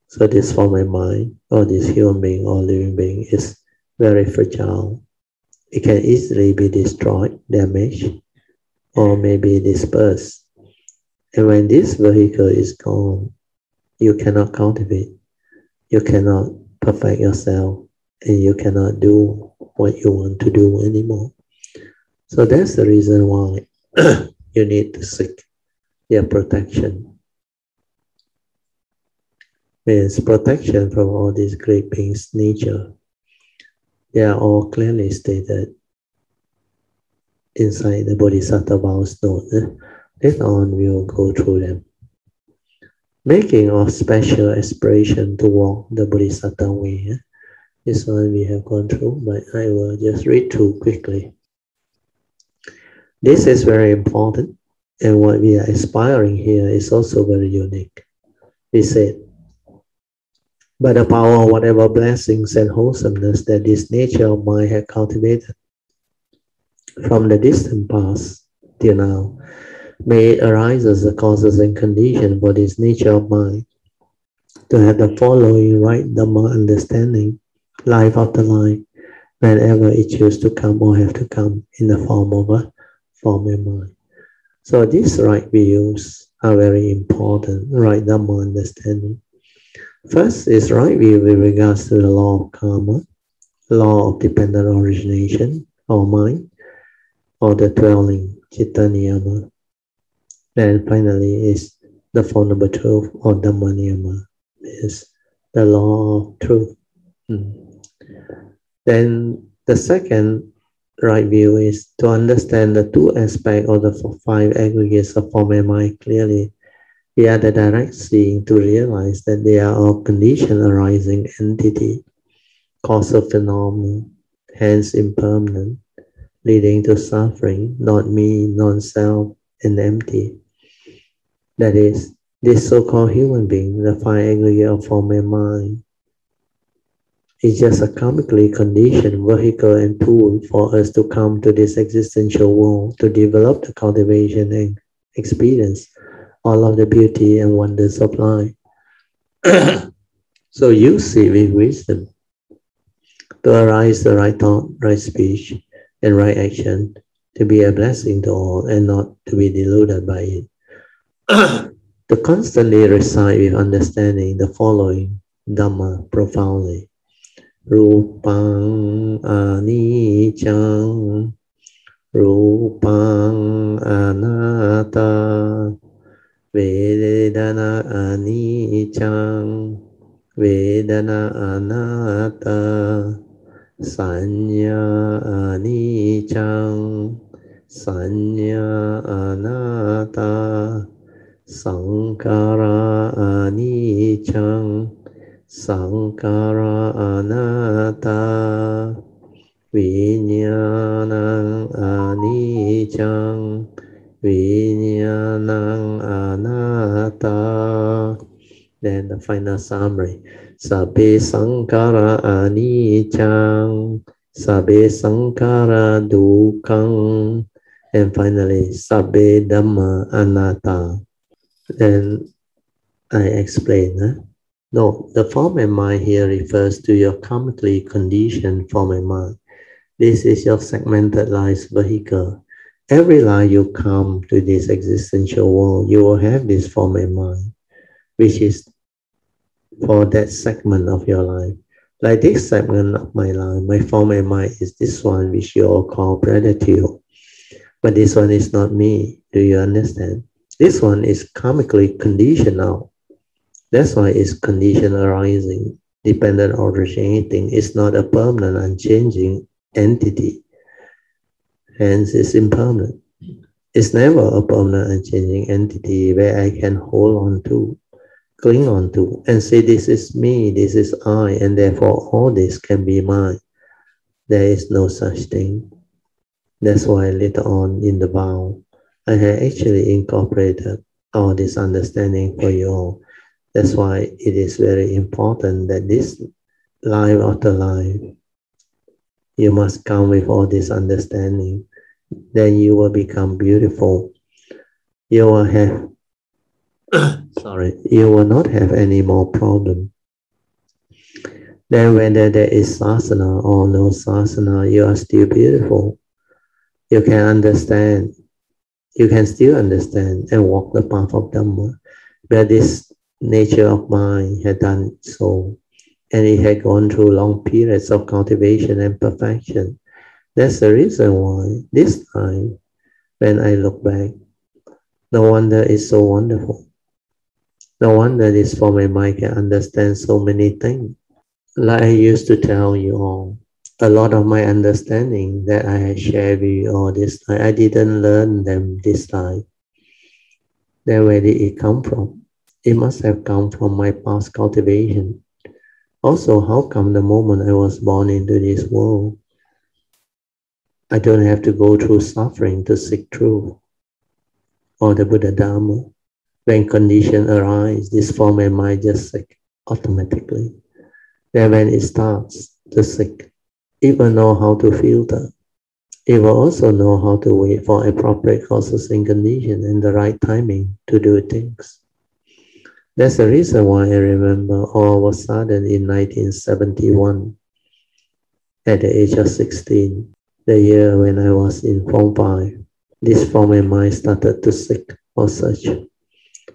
So this form and mind, or this human being or living being, is very fragile. It can easily be destroyed, damaged, or maybe dispersed. And when this vehicle is gone, you cannot cultivate, you cannot perfect yourself, and you cannot do what you want to do anymore. So that's the reason why you need to seek their protection. Means protection from all these great beings' nature. They are all clearly stated inside the Bodhisattva vows note. Later on, we will go through them. Making of special aspiration to walk the Bodhisattva way. This one we have gone through, but I will just read through quickly. This is very important, and what we are aspiring here is also very unique. We said, by the power of whatever blessings and wholesomeness that this nature of mind had cultivated from the distant past till now, may it arise as the causes and conditions for this nature of mind to have the following right Dhamma understanding, life after life, whenever it chooses to come or have to come in the form of a form and mind. So these right views are very important, right Dhamma understanding. First is right view with regards to the law of karma, law of dependent origination, or mind, or the dwelling, citta niyama. Then finally is the Four Noble Truth, or Dhamma niyama, is the law of truth. Then the second right view is to understand the 2 aspects of the 5 aggregates of form and mind clearly. We are the direct seeing to realize that they are all condition arising entity, causal phenomenon, hence impermanent, leading to suffering, not me, non-self, and empty. That is, this so-called human being, the 5 aggregate of form and mind, It's just a karmically conditioned vehicle and tool for us to come to this existential world, to develop the cultivation and experience all of the beauty and wonders of life. So use it with wisdom to arise the right thought, right speech, and right action, to be a blessing to all and not to be deluded by it. To constantly recite with understanding the following Dhamma profoundly. Rupang anicchang, Rupang anatta, Vedana anicchang, Vedana anatta, Sanya anicchang, Sanya anatta, Sankara anicchang, Sankara anatta, Vijnanang anicchang, Vijnanang anatta. Then the final summary. Sabbe sankara anicchang, Sabbe sankara dukkhaṃ, and finally Sabbe dhamma anatta. Then I explain. No, the form and mind here refers to your karmically conditioned form and mind. This is your segmented life vehicle. Every life you come to this existential world, you will have this form and mind, which is for that segment of your life. Like this segment of my life, my form and mind is this one, which you all call gratitude. But this one is not me. Do you understand? This one is karmically conditional. That's why it's condition arising, dependent or originating. It's not a permanent, unchanging entity. Hence, it's impermanent. It's never a permanent, unchanging entity where I can hold on to, cling on to, and say, this is me, this is I, and therefore all this can be mine. There is no such thing. That's why later on in the vow, I have actually incorporated all this understanding for you all. That's why it is very important that this life after life, you must come with all this understanding. Then you will become beautiful. You will have, you will not have any more problem. Then whether there is sasana or no sasana, you are still beautiful. You can understand. You can still understand and walk the path of Dhamma. But this nature of mind had done so, and it had gone through long periods of cultivation and perfection. That's the reason why this time, when I look back, no wonder it's so wonderful. No wonder this form and mind can understand so many things. Like I used to tell you all, a lot of my understanding that I had shared with you all this time, I didn't learn them this time. Then where did it come from? It must have come from my past cultivation. Also, how come the moment I was born into this world, I don't have to go through suffering to seek truth or the Buddha Dharma? When conditions arise, this form and mind just seek automatically. Then when it starts to seek, it will know how to filter. It will also know how to wait for appropriate causes and conditions and the right timing to do things. That's the reason why I remember all of a sudden in 1971, at the age of 16, the year when I was in Form 5, this form and mind started to seek or search.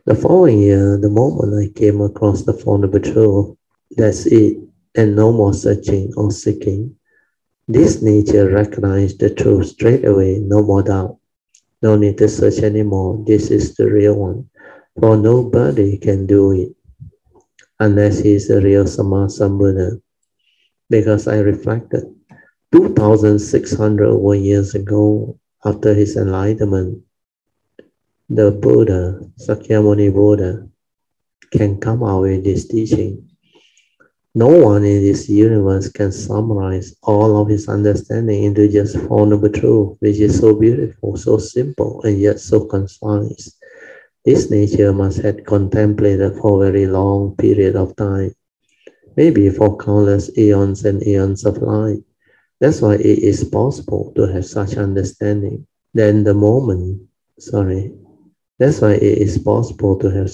The following year, the moment I came across the Four Noble Truths, that's it, and no more searching or seeking. This nature recognized the truth straight away, no more doubt. No need to search anymore. This is the real one. For nobody can do it unless he is a real Sammasambuddha. Because I reflected 2,600 over years ago, after his enlightenment, the Buddha, Sakyamuni Buddha, can come out with this teaching. No one in this universe can summarize all of his understanding into just Four Noble Truths, which is so beautiful, so simple, and yet so concise. This nature must have contemplated for a very long period of time. maybe for countless eons and eons of life. That's why it is possible to have such understanding. Then the moment, sorry, that's why it is possible to have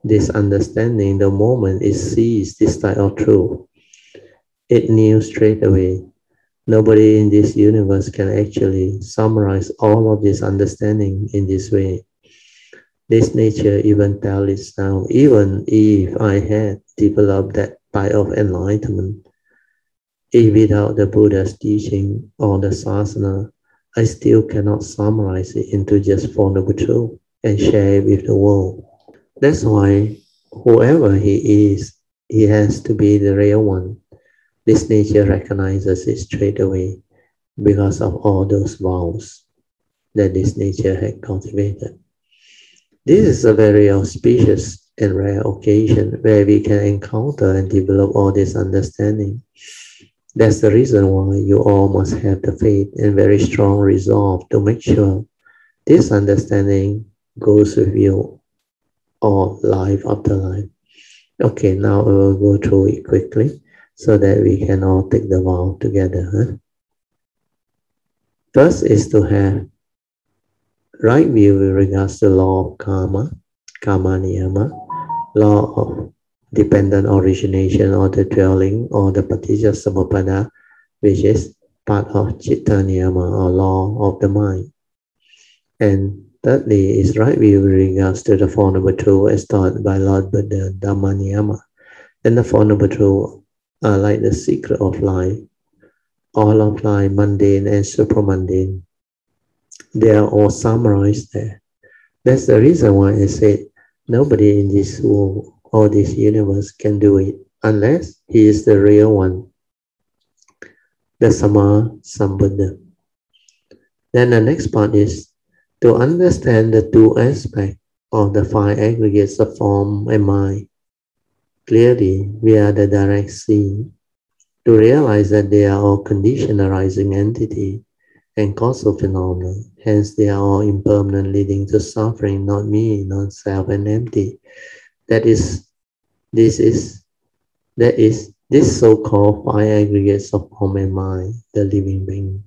this understanding the moment it sees this type of truth. It knew straight away. Nobody in this universe can actually summarize all of this understanding in this way. This nature even tells it now, even if I had developed that type of enlightenment, if without the Buddha's teaching or the sasana, I still cannot summarize it into just Four Noble Truths and share it with the world. That's why whoever he is, he has to be the real one. This nature recognizes it straight away because of all those vows that this nature had cultivated. This is a very auspicious and rare occasion where we can encounter and develop all this understanding. That's the reason why you all must have the faith and very strong resolve to make sure this understanding goes with you all life after life. Okay, now I will go through it quickly so that we can all take the vow together. First is to have right view with regards to law of karma, karma niyama, law of dependent origination or the dwelling or the paticca samuppada, which is part of citta niyama or law of the mind. And thirdly is right view with regards to the Four Noble Truths as taught by Lord Buddha, Dhamma niyama. And the Four Noble Truths are like the secret of life, all of life, mundane and supramundane. They are all summarized there. That's the reason why I said nobody in this world or this universe can do it unless he is the real one, the Sama Sambuddha. Then the next part is to understand the two aspects of the five aggregates of form and mind clearly via the direct seeing, to realize that they are all conditioned arising entity and causal phenomena. Hence, they are all impermanent, leading to suffering, not me, not self, and empty. This so-called five aggregates of form and mind, the living being.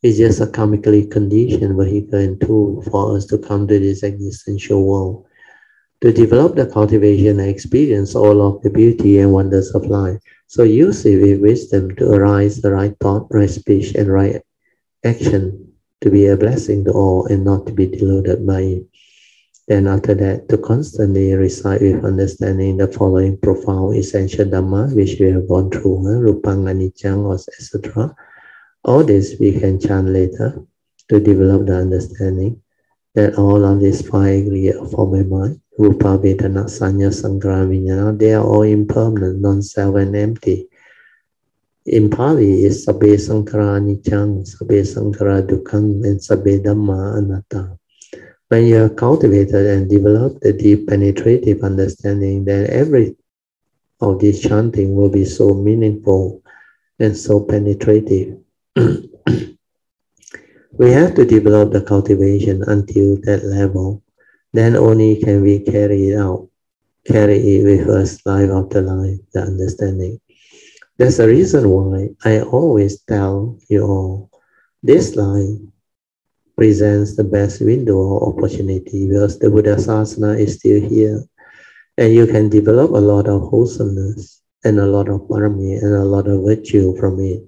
It's just a karmically conditioned vehicle and tool for us to come to this existential world, to develop the cultivation and experience all of the beauty and wonders of life. So use it with wisdom to arise the right thought, right speech, and right action, to be a blessing to all and not to be deluded by it. Then after that, to constantly recite with understanding the following profound essential Dhamma, which we have gone through, Rupang, Anicang, etc. All this we can chant later to develop the understanding that all of these five aggregate of form and mind, Rupa, Vedana, Sanya, Sankhara, Vijnana, they are all impermanent, non-self and empty. In Pali, is Sabbe Sankhara Anicang, Sabbe Sankhara Dukkhaṃ, and Sabbe Dhamma Anatta. When you have cultivated and developed the deep penetrative understanding, then every of this chanting will be so meaningful and so penetrative. We have to develop the cultivation until that level. Then only can we carry it with us life after life, the understanding. That's the reason why I always tell you all, this life presents the best window or opportunity because the Buddha Sasana is still here. And you can develop a lot of wholesomeness and a lot of parami and a lot of virtue from it.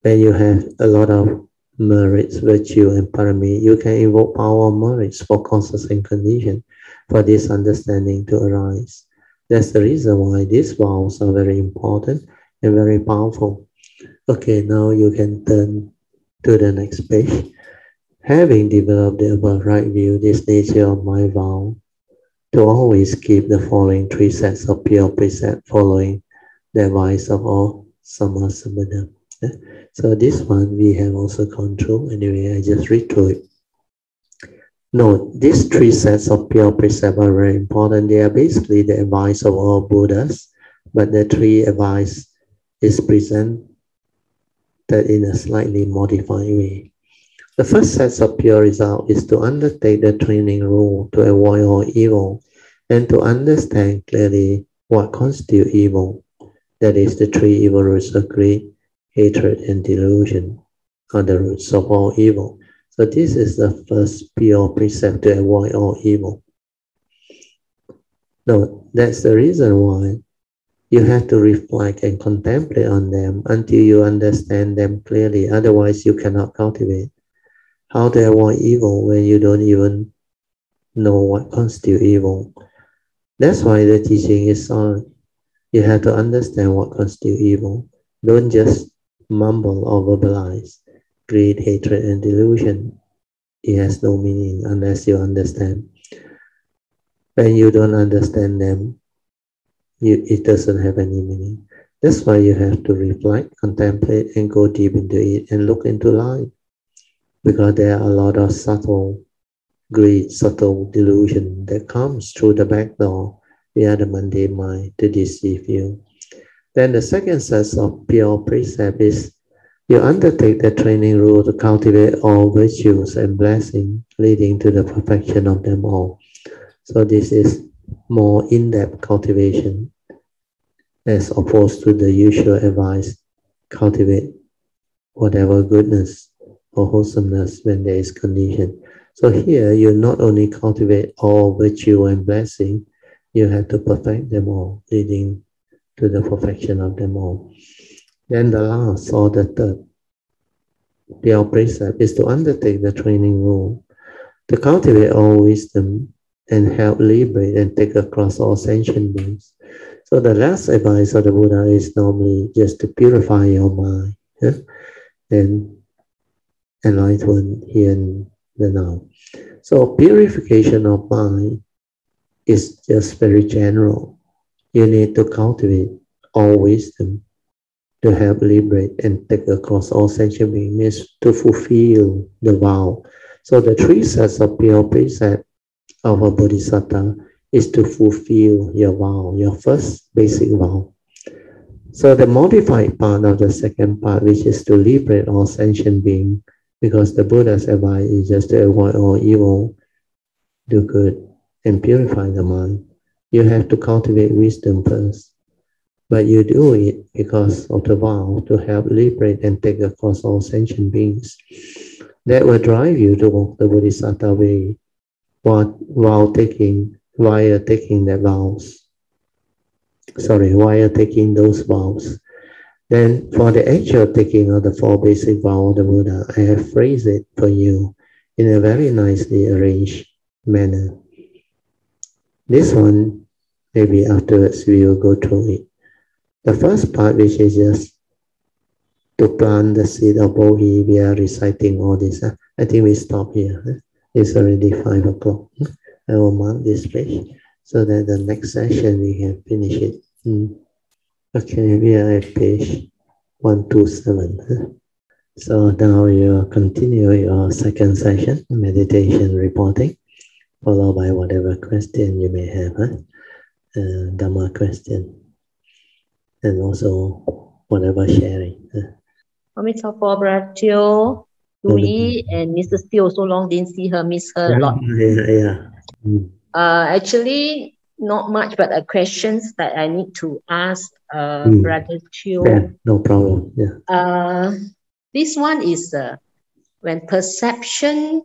When you have a lot of merits, virtue, and parami, you can invoke power of merits for causes and conditions for this understanding to arise. That's the reason why these vows are very important and very powerful. Okay, now you can turn to the next page. Having developed the above right view, this nature of my vow, to always keep the following three sets of pure precept following the advice of all Sama Sambuddha. So this one we have also gone through. Anyway, I just read through it. Note, these three sets of pure precept are very important. They are basically the advice of all Buddhas, but the three advice is presented in a slightly modified way. The first set of pure result is to undertake the training rule to avoid all evil and to understand clearly what constitutes evil. That is the three evil roots of greed, hatred, and delusion are the roots of all evil. So this is the first pure precept to avoid all evil. No, that's the reason why you have to reflect and contemplate on them until you understand them clearly. Otherwise, you cannot cultivate. How to avoid evil when you don't even know what constitutes evil? That's why the teaching is on. You have to understand what constitutes evil. Don't just mumble or verbalize. Greed, hatred, and delusion. It has no meaning unless you understand. When you don't understand them, it doesn't have any meaning. That's why you have to reflect, contemplate, and go deep into it and look into life. Because there are a lot of subtle greed, subtle delusion that comes through the back door via the mundane mind to deceive you. Then the second set of pure precept is you undertake the training rule to cultivate all virtues and blessings, leading to the perfection of them all. So this is more in-depth cultivation as opposed to the usual advice, cultivate whatever goodness or wholesomeness when there is condition. So here you not only cultivate all virtue and blessing, you have to perfect them all, leading to the perfection of them all. Then the last or the third pure precept is to undertake the training rule to cultivate all wisdom and help liberate and take across all sentient beings. So the last advice of the Buddha is normally just to purify your mind and enlightenment here and the now. So purification of mind is just very general. You need to cultivate all wisdom to help liberate and take across all sentient beings, means to fulfill the vow. So the three sets of pure precept of a bodhisattva is to fulfill your vow, your first basic vow. So the modified part of the second part, which is to liberate all sentient beings, because the Buddha's advice is just to avoid all evil, do good, and purify the mind. You have to cultivate wisdom first. But you do it because of the vow to help liberate and take across all sentient beings. That will drive you to walk the Bodhisattva way while taking that vows. While taking those vows. Then for the actual taking of the four basic vows of the Buddha, I have phrased it for you in a very nicely arranged manner. This one, maybe afterwards we will go through it. The first part, which is just to plant the seed of Bodhi, we are reciting all this. I think we stop here. It's already 5 o'clock. I will mark this page so that the next session we can finish it. Okay, we are at page 127. So now you continue your second session, meditation reporting, followed by whatever question you may have, Dhamma question, and also whatever sharing. For Brother Teo, Louis, and Mr. Steele, so long didn't see her, miss her a lot. Yeah. Actually, not much, but questions that I need to ask Brother Teo. Yeah, no problem. Yeah. This one is when perception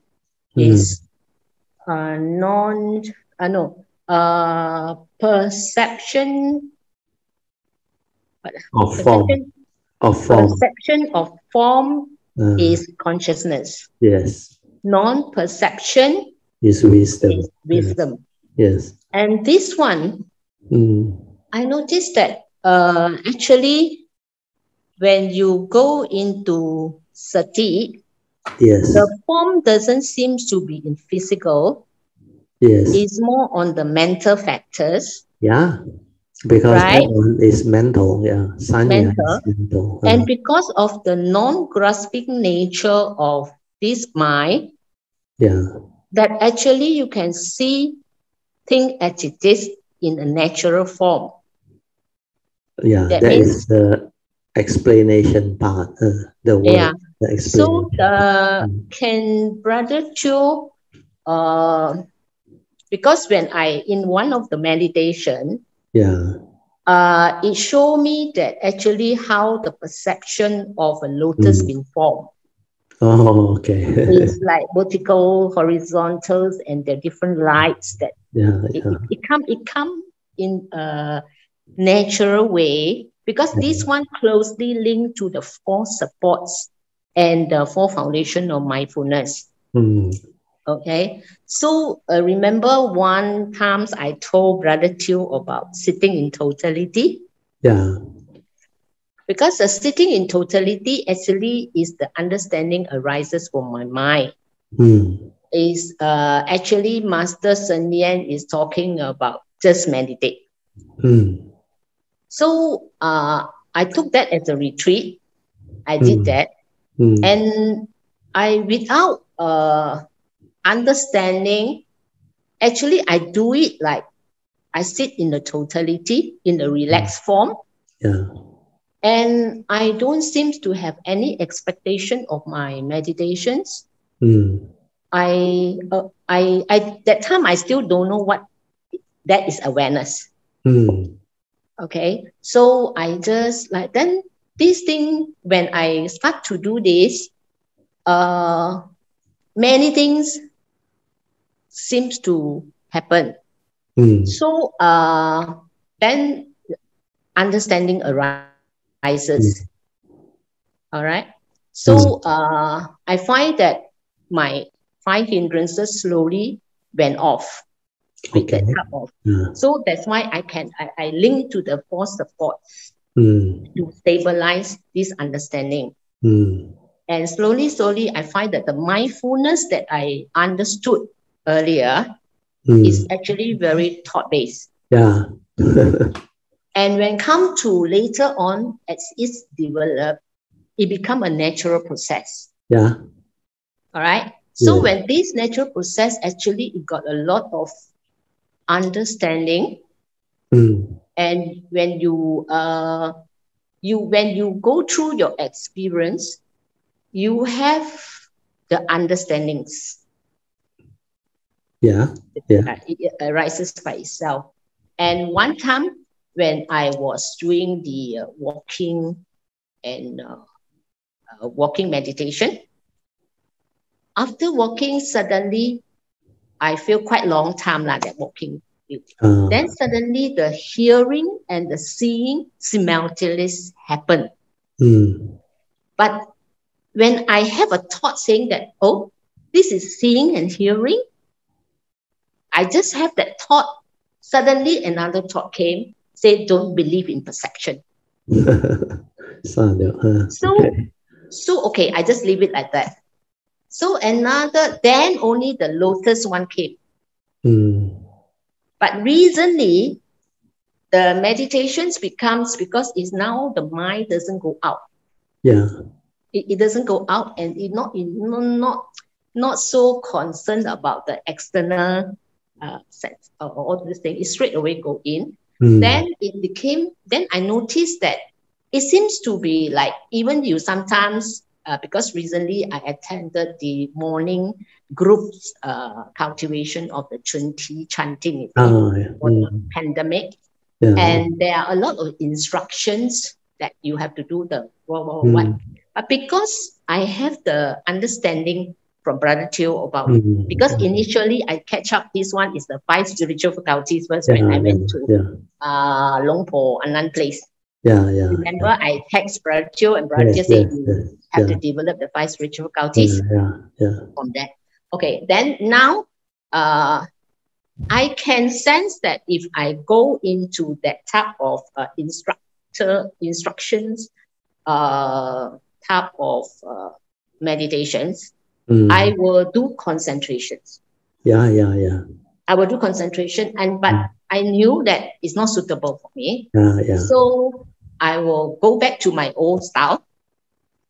is perception of form is consciousness. Yes. Non-perception is wisdom. Yes. And this one, I noticed that actually when you go into sati, the form doesn't seem to be in physical. Yes. It's more on the mental factors. Yeah. Because that one is mental. Yeah. Sanya is mental. And because of the non-grasping nature of this mind, that actually you can see things as it is in a natural form. Yeah, that is the explanation part, the word. Yeah. So can Brother Cho, because when in one of the meditation, it showed me that actually how the perception of a lotus been formed. Oh, okay. It's like vertical, horizontals, and the different lights that it come in a natural way, because this one closely linked to the 4 supports and the 4 foundation of mindfulness. Okay, so remember one times I told Brother Tew about sitting in totality. Because the sitting in totality actually is the understanding arises from my mind. Is actually Master Sun Yan is talking about just meditate. So I took that as a retreat. I did that. And I, without understanding, actually I do it like I sit in the totality in a relaxed form. And I don't seem to have any expectation of my meditations. I that time I still don't know what that is awareness. Okay, so I just like, then this thing, when I start to do this, many things seems to happen. So then understanding arises. All right. So I find that my 5 hindrances slowly went off with that type of. So that's why I link to the 4 supports to stabilize this understanding. And slowly, I find that the mindfulness that I understood earlier is actually very thought-based. And when come to later on, as it's developed, it become a natural process. All right. So when this natural process, actually it got a lot of understanding. And when you go through your experience, you have the understandings. It arises by itself. And one time when I was doing the walking and walking meditation, after walking, suddenly I feel quite long time like that walking. Then suddenly the hearing and the seeing simultaneously happen. But when I have a thought saying that, oh, this is seeing and hearing, I just have that thought. Suddenly another thought came, say, don't believe in perception. Okay, I just leave it like that. So then only the lotus one came. But recently, the meditations becomes, because it's now the mind doesn't go out. It doesn't go out, and it not so concerned about the external sense or all this thing. It straight away go in. Then I noticed that it seems to be like, even you sometimes, because recently I attended the morning groups cultivation of the Chunti chanting for the pandemic. And there are a lot of instructions that you have to do the what. But because I have the understanding from Brother Tew about, because initially I catch up, this one is the 5 spiritual faculties first when I went to Long Po Anand place. Remember, I text Brother Tew, and Brother Tew said you have to develop the 5 spiritual faculties from that. Okay, then now I can sense that if I go into that type of instructions, type of meditations, I will do concentrations. I will do concentration, but I knew that it's not suitable for me. So I will go back to my old style,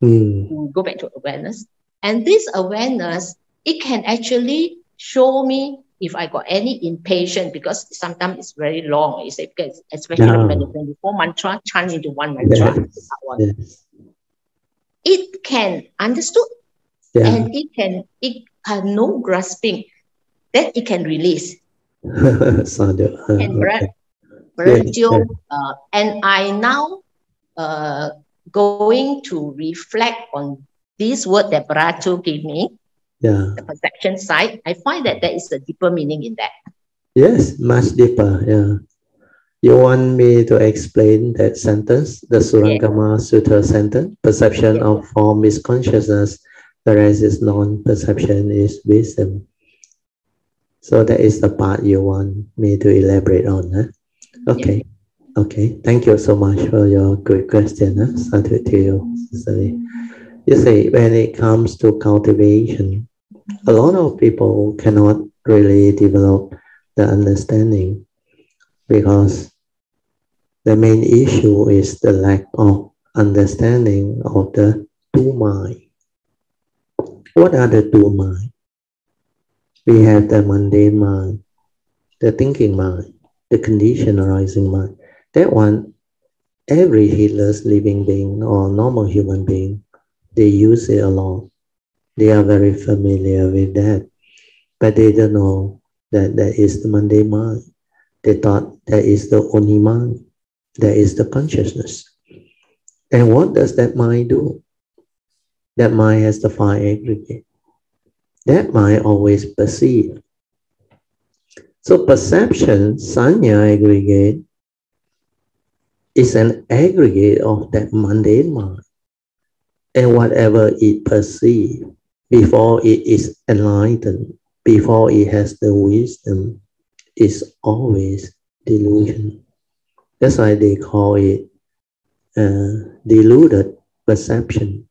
go back to awareness. And this awareness, it can actually show me if I got any impatient, because sometimes it's very long, especially when the 24 mantra chant into one mantra. It can understood, and it has no grasping, that it can release. And And I now going to reflect on this word that Baracho gave me, the perception side. I find that there is a deeper meaning in that. Yes, much deeper. Yeah. You want me to explain that sentence, the Surangama Sutta sentence? Perception of form is consciousness, whereas its non-perception is wisdom. So that is the part you want me to elaborate on. Huh? Okay. Okay. Thank you so much for your good question. Huh? Sadhu to you, Sister. You see, when it comes to cultivation, a lot of people cannot really develop the understanding because the main issue is the lack of understanding of the two minds. What are the two minds? We have the mundane mind, the thinking mind, the conditioned arising mind. That one, every heedless living being or normal human being, they use it a lot. They are very familiar with that, but they don't know that that is the mundane mind. They thought that is the only mind, that is the consciousness. And what does that mind do? That mind has the five aggregate. That mind always perceive. So perception, sanya aggregate, is an aggregate of that mundane mind. And whatever it perceives, before it is enlightened, before it has the wisdom, is always delusion. That's why they call it deluded perception.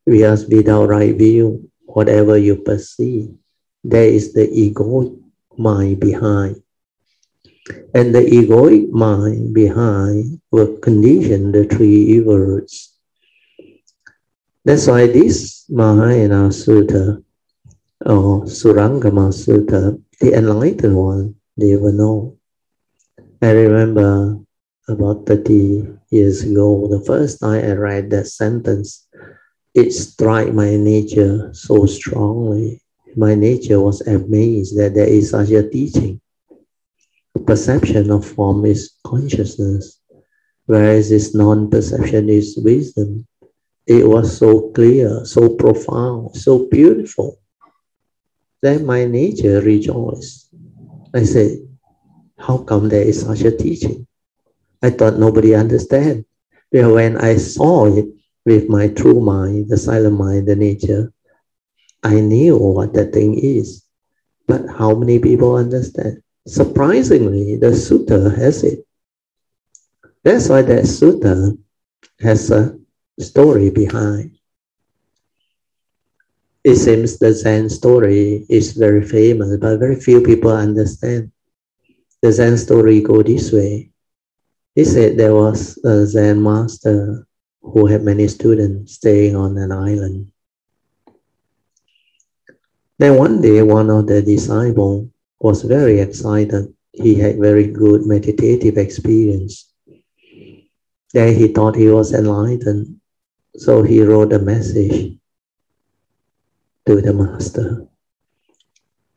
Because without right view, whatever you perceive, there is the ego mind behind. And the egoic mind behind will condition the three evil roots. That's why this Mahayana Sutta or Surangama Sutta, the enlightened one, they will know. I remember about 30 years ago, the first time I read that sentence, it struck my nature so strongly. My nature was amazed that there is such a teaching. Perception of form is consciousness, whereas its non-perception is wisdom. It was so clear, so profound, so beautiful that my nature rejoiced. I said, how come there is such a teaching? I thought nobody understand. But when I saw it with my true mind, the silent mind, the nature, I knew what that thing is. But how many people understand? Surprisingly, the sutta has it. That's why that sutta has a story behind. It seems the Zen story is very famous, but very few people understand. The Zen story goes this way. He said there was a Zen master who had many students staying on an island. Then one day, one of the disciples was very excited. He had very good meditative experience. Then he thought he was enlightened. So he wrote a message to the master.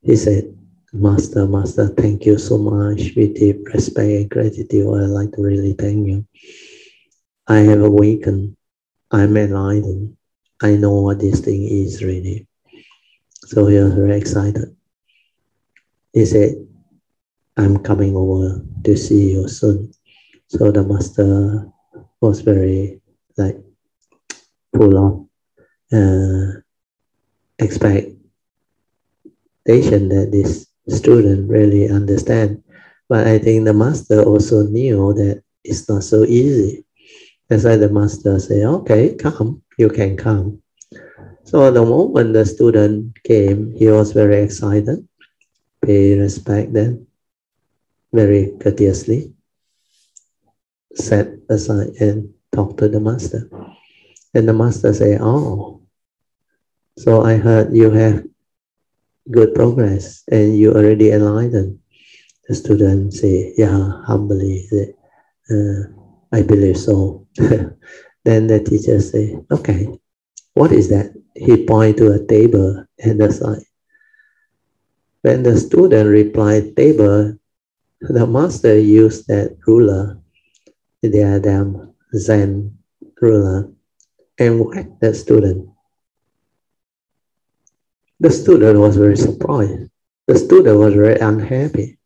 He said, Master, thank you so much. With deep respect and gratitude, I'd like to really thank you. I have awakened. I'm enlightened. I know what this thing is really. So he was very excited. He said, I'm coming over to see you soon. So the master was very full of expectation that this student really understand. But I think the master also knew that it's not so easy. That's why the master said, okay, come, you can come. So the moment the student came, he was very excited, pay respect them, very courteously, sat aside and talked to the master. And the master said, oh, so I heard you have good progress and you already enlightened. The student say, yeah, humbly, I believe so. Then the teacher say, okay, what is that? He pointed to a table at the side. When the student replied table, The master used that ruler, the damn Zen ruler, and whacked the student. The student was very surprised. The student was very unhappy.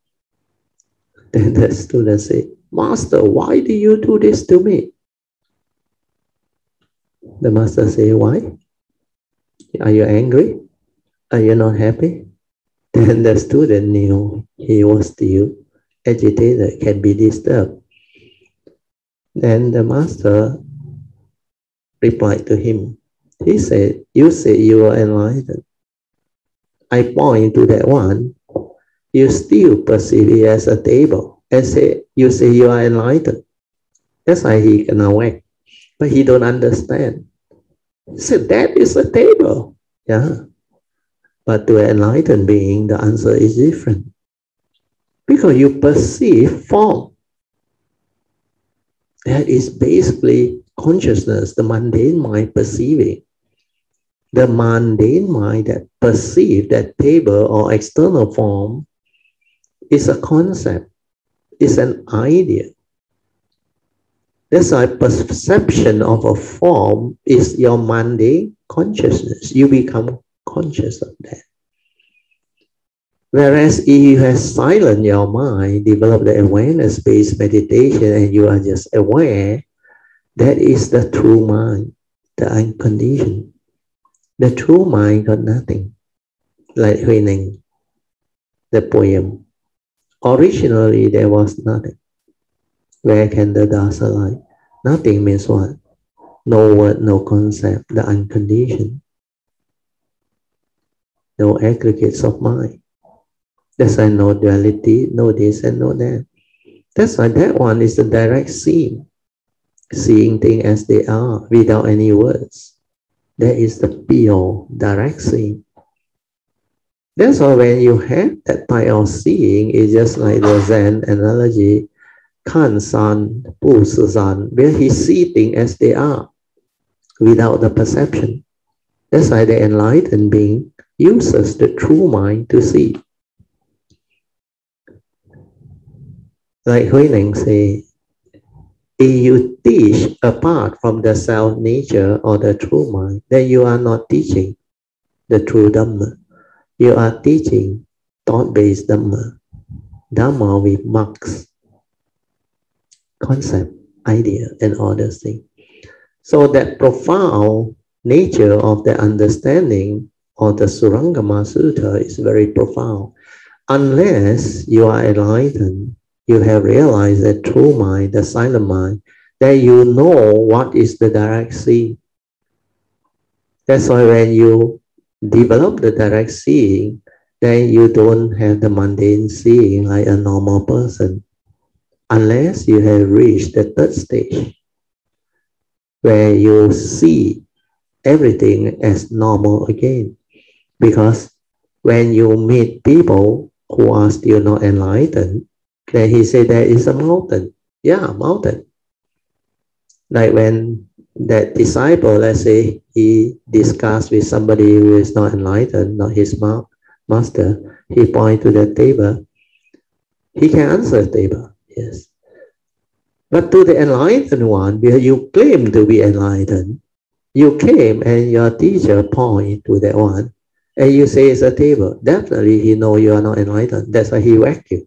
Then the student said, Master, why do you do this to me? The master said, why? Are you angry? Are you not happy? Then the student knew he was still agitated, can be disturbed. Then the master replied to him. He said, you say you are enlightened. I point to that one. You still perceive it as a table and say you say you are enlightened. That's why he cannot whack. But he don't understand. He said that is a table. Yeah. But to an enlightened being, the answer is different. Because you perceive form. That is basically consciousness, the mundane mind perceiving. The mundane mind that perceives that table or external form is a concept, is an idea. That's why perception of a form is your mundane consciousness. You become conscious of that. Whereas if you have silenced your mind, developed the awareness-based meditation, and you are just aware, that is the true mind, the unconditioned. The true mind got nothing, like Huining, the poem. Originally, there was nothing. Where can the dust lie? Nothing means what? No word, no concept, the unconditioned. No aggregates of mind. That's why no duality, no this and no that. That's why that one is the direct seeing. Seeing things as they are without any words. That is the pure direct seeing. That's why when you have that type of seeing, it's just like the Zen analogy, Kan San, Pu San, where he sees things as they are without the perception. That's why the enlightened being uses the true mind to see. Like Huining say, if you teach apart from the self nature or the true mind, then you are not teaching the true Dhamma. You are teaching thought-based Dhamma. Dhamma with marks, concept, idea, and all those things. So that profound nature of the understanding of the Surangama Sutta is very profound. Unless you are enlightened, you have realized the true mind, the silent mind, that you know what is the direct seeing. That's why when you develop the direct seeing, then you don't have the mundane seeing like a normal person. Unless you have reached the third stage, where you see everything as normal again. Because when you meet people who are still not enlightened, then he said there is a mountain. Yeah, mountain. Like when that disciple, let's say, he discussed with somebody who is not enlightened, not his master, he points to the table. He can answer the table, yes. But to the enlightened one, where you claim to be enlightened, you came and your teacher point to that one, and you say it's a table. Definitely he knows you are not enlightened. That's why he whacked you.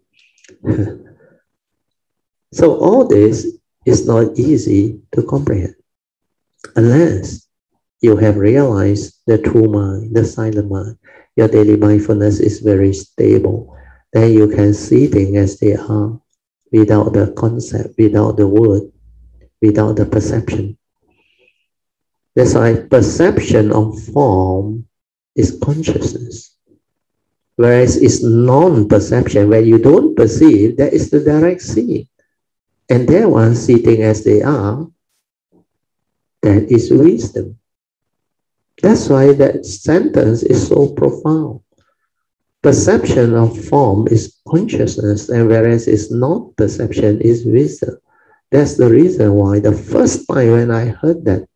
So all this is not easy to comprehend unless you have realized the true mind, the silent mind. Your daily mindfulness is very stable. Then you can see things as they are without the concept, without the word, without the perception. That's why perception of form is consciousness. Whereas it's non-perception, where you don't perceive, that is the direct seeing. And that one, sitting as they are, that is wisdom. That's why that sentence is so profound. Perception of form is consciousness, and whereas it's not perception, is wisdom. That's the reason why the first time when I heard that,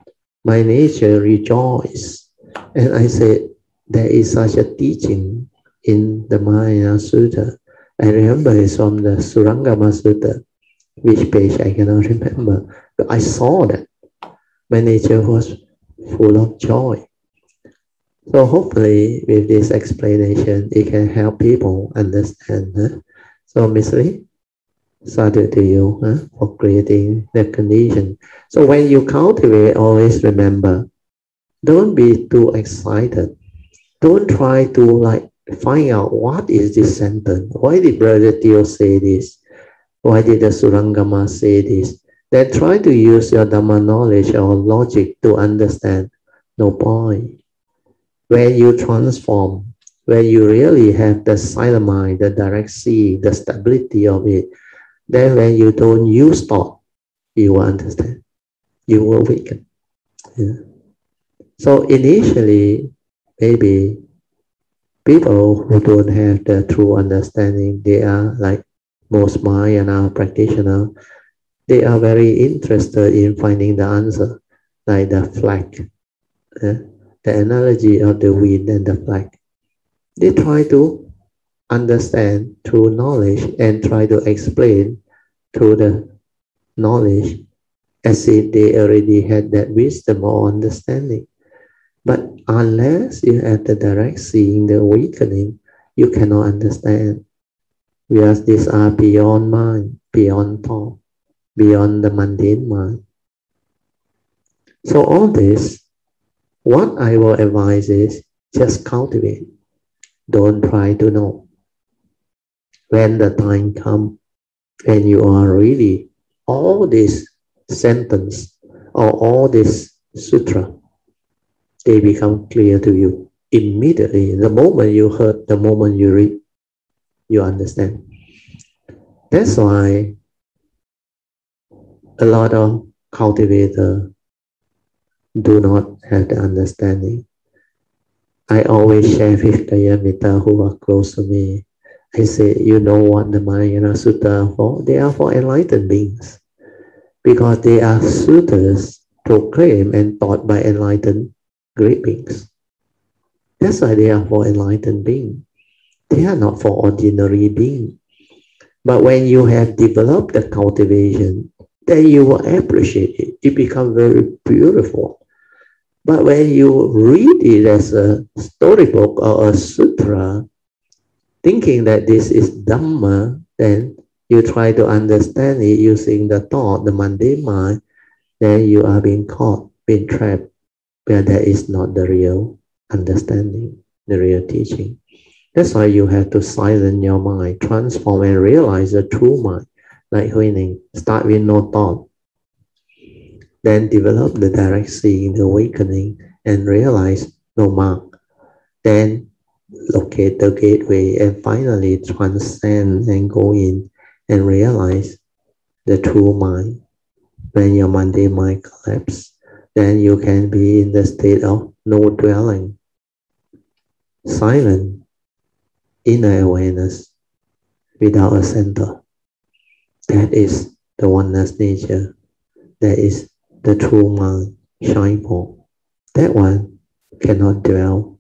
my nature rejoiced. And I said, there is such a teaching in the Mahayana Sutta. I remember it's from the Surangama Sutta, which page I cannot remember, but I saw that my nature was full of joy. So hopefully with this explanation, it can help people understand. So Miss Lee, sadhu to you for creating the condition. So when you cultivate, always remember, don't be too excited. Don't try to find out what is this sentence. Why did Brother Theo say this? Why did the Surangama say this? Then try to use your Dhamma knowledge or logic to understand. No point. When you transform, when you really have the silent mind, the direct seeing, the stability of it, then when you don't use thought, you will understand. You will awaken. Yeah. So initially, maybe people who don't have the true understanding, they are like most Mahayana practitioners, they are very interested in finding the answer, like the flag, the analogy of the wind and the flag. They try to understand through knowledge and try to explain through the knowledge as if they already had that wisdom or understanding. But unless you have the direct seeing, the awakening, you cannot understand. Because these are beyond mind, beyond thought, beyond the mundane mind. So all this, what I will advise is just cultivate. Don't try to know. When the time comes, when you are really, all this sentence or all this sutra, they become clear to you immediately. The moment you heard, the moment you read, you understand. That's why a lot of cultivators do not have the understanding. I always share with Kayamita who are close to me. I say, you know what the Mahayana Sutta are for? They are for enlightened beings. Because they are suttas proclaimed and taught by enlightened great beings. That's why they are for enlightened beings. They are not for ordinary beings. But when you have developed the cultivation, then you will appreciate it. It becomes very beautiful. But when you read it as a storybook or a sutra, thinking that this is Dhamma, then you try to understand it using the thought, the mundane mind, then you are being caught, being trapped, where there is not the real understanding, the real teaching. That's why you have to silence your mind, transform and realize the true mind. Like Huining, start with no thought. Then develop the direct seeing, the awakening, and realize no mark. Then locate the gateway and finally transcend and go in and realize the true mind. When your mundane mind collapses, then you can be in the state of no dwelling, silent, inner awareness without a center. That is the oneness nature. That is the true mind shine forth. That one cannot dwell,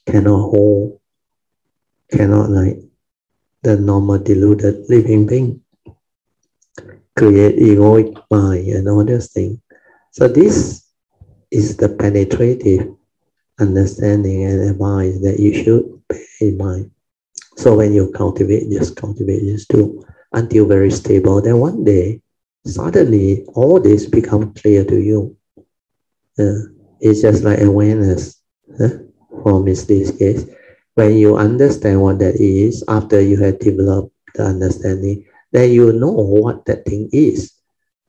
cannot hold, cannot like the normal deluded living being create egoic mind and all those things. So this is the penetrative understanding and advice that you should bear in mind. So when you cultivate, just do until very stable. Then one day, suddenly all this become clear to you. It's just like awareness for Miss Lee's case. When you understand what that is, after you have developed the understanding, then you know what that thing is.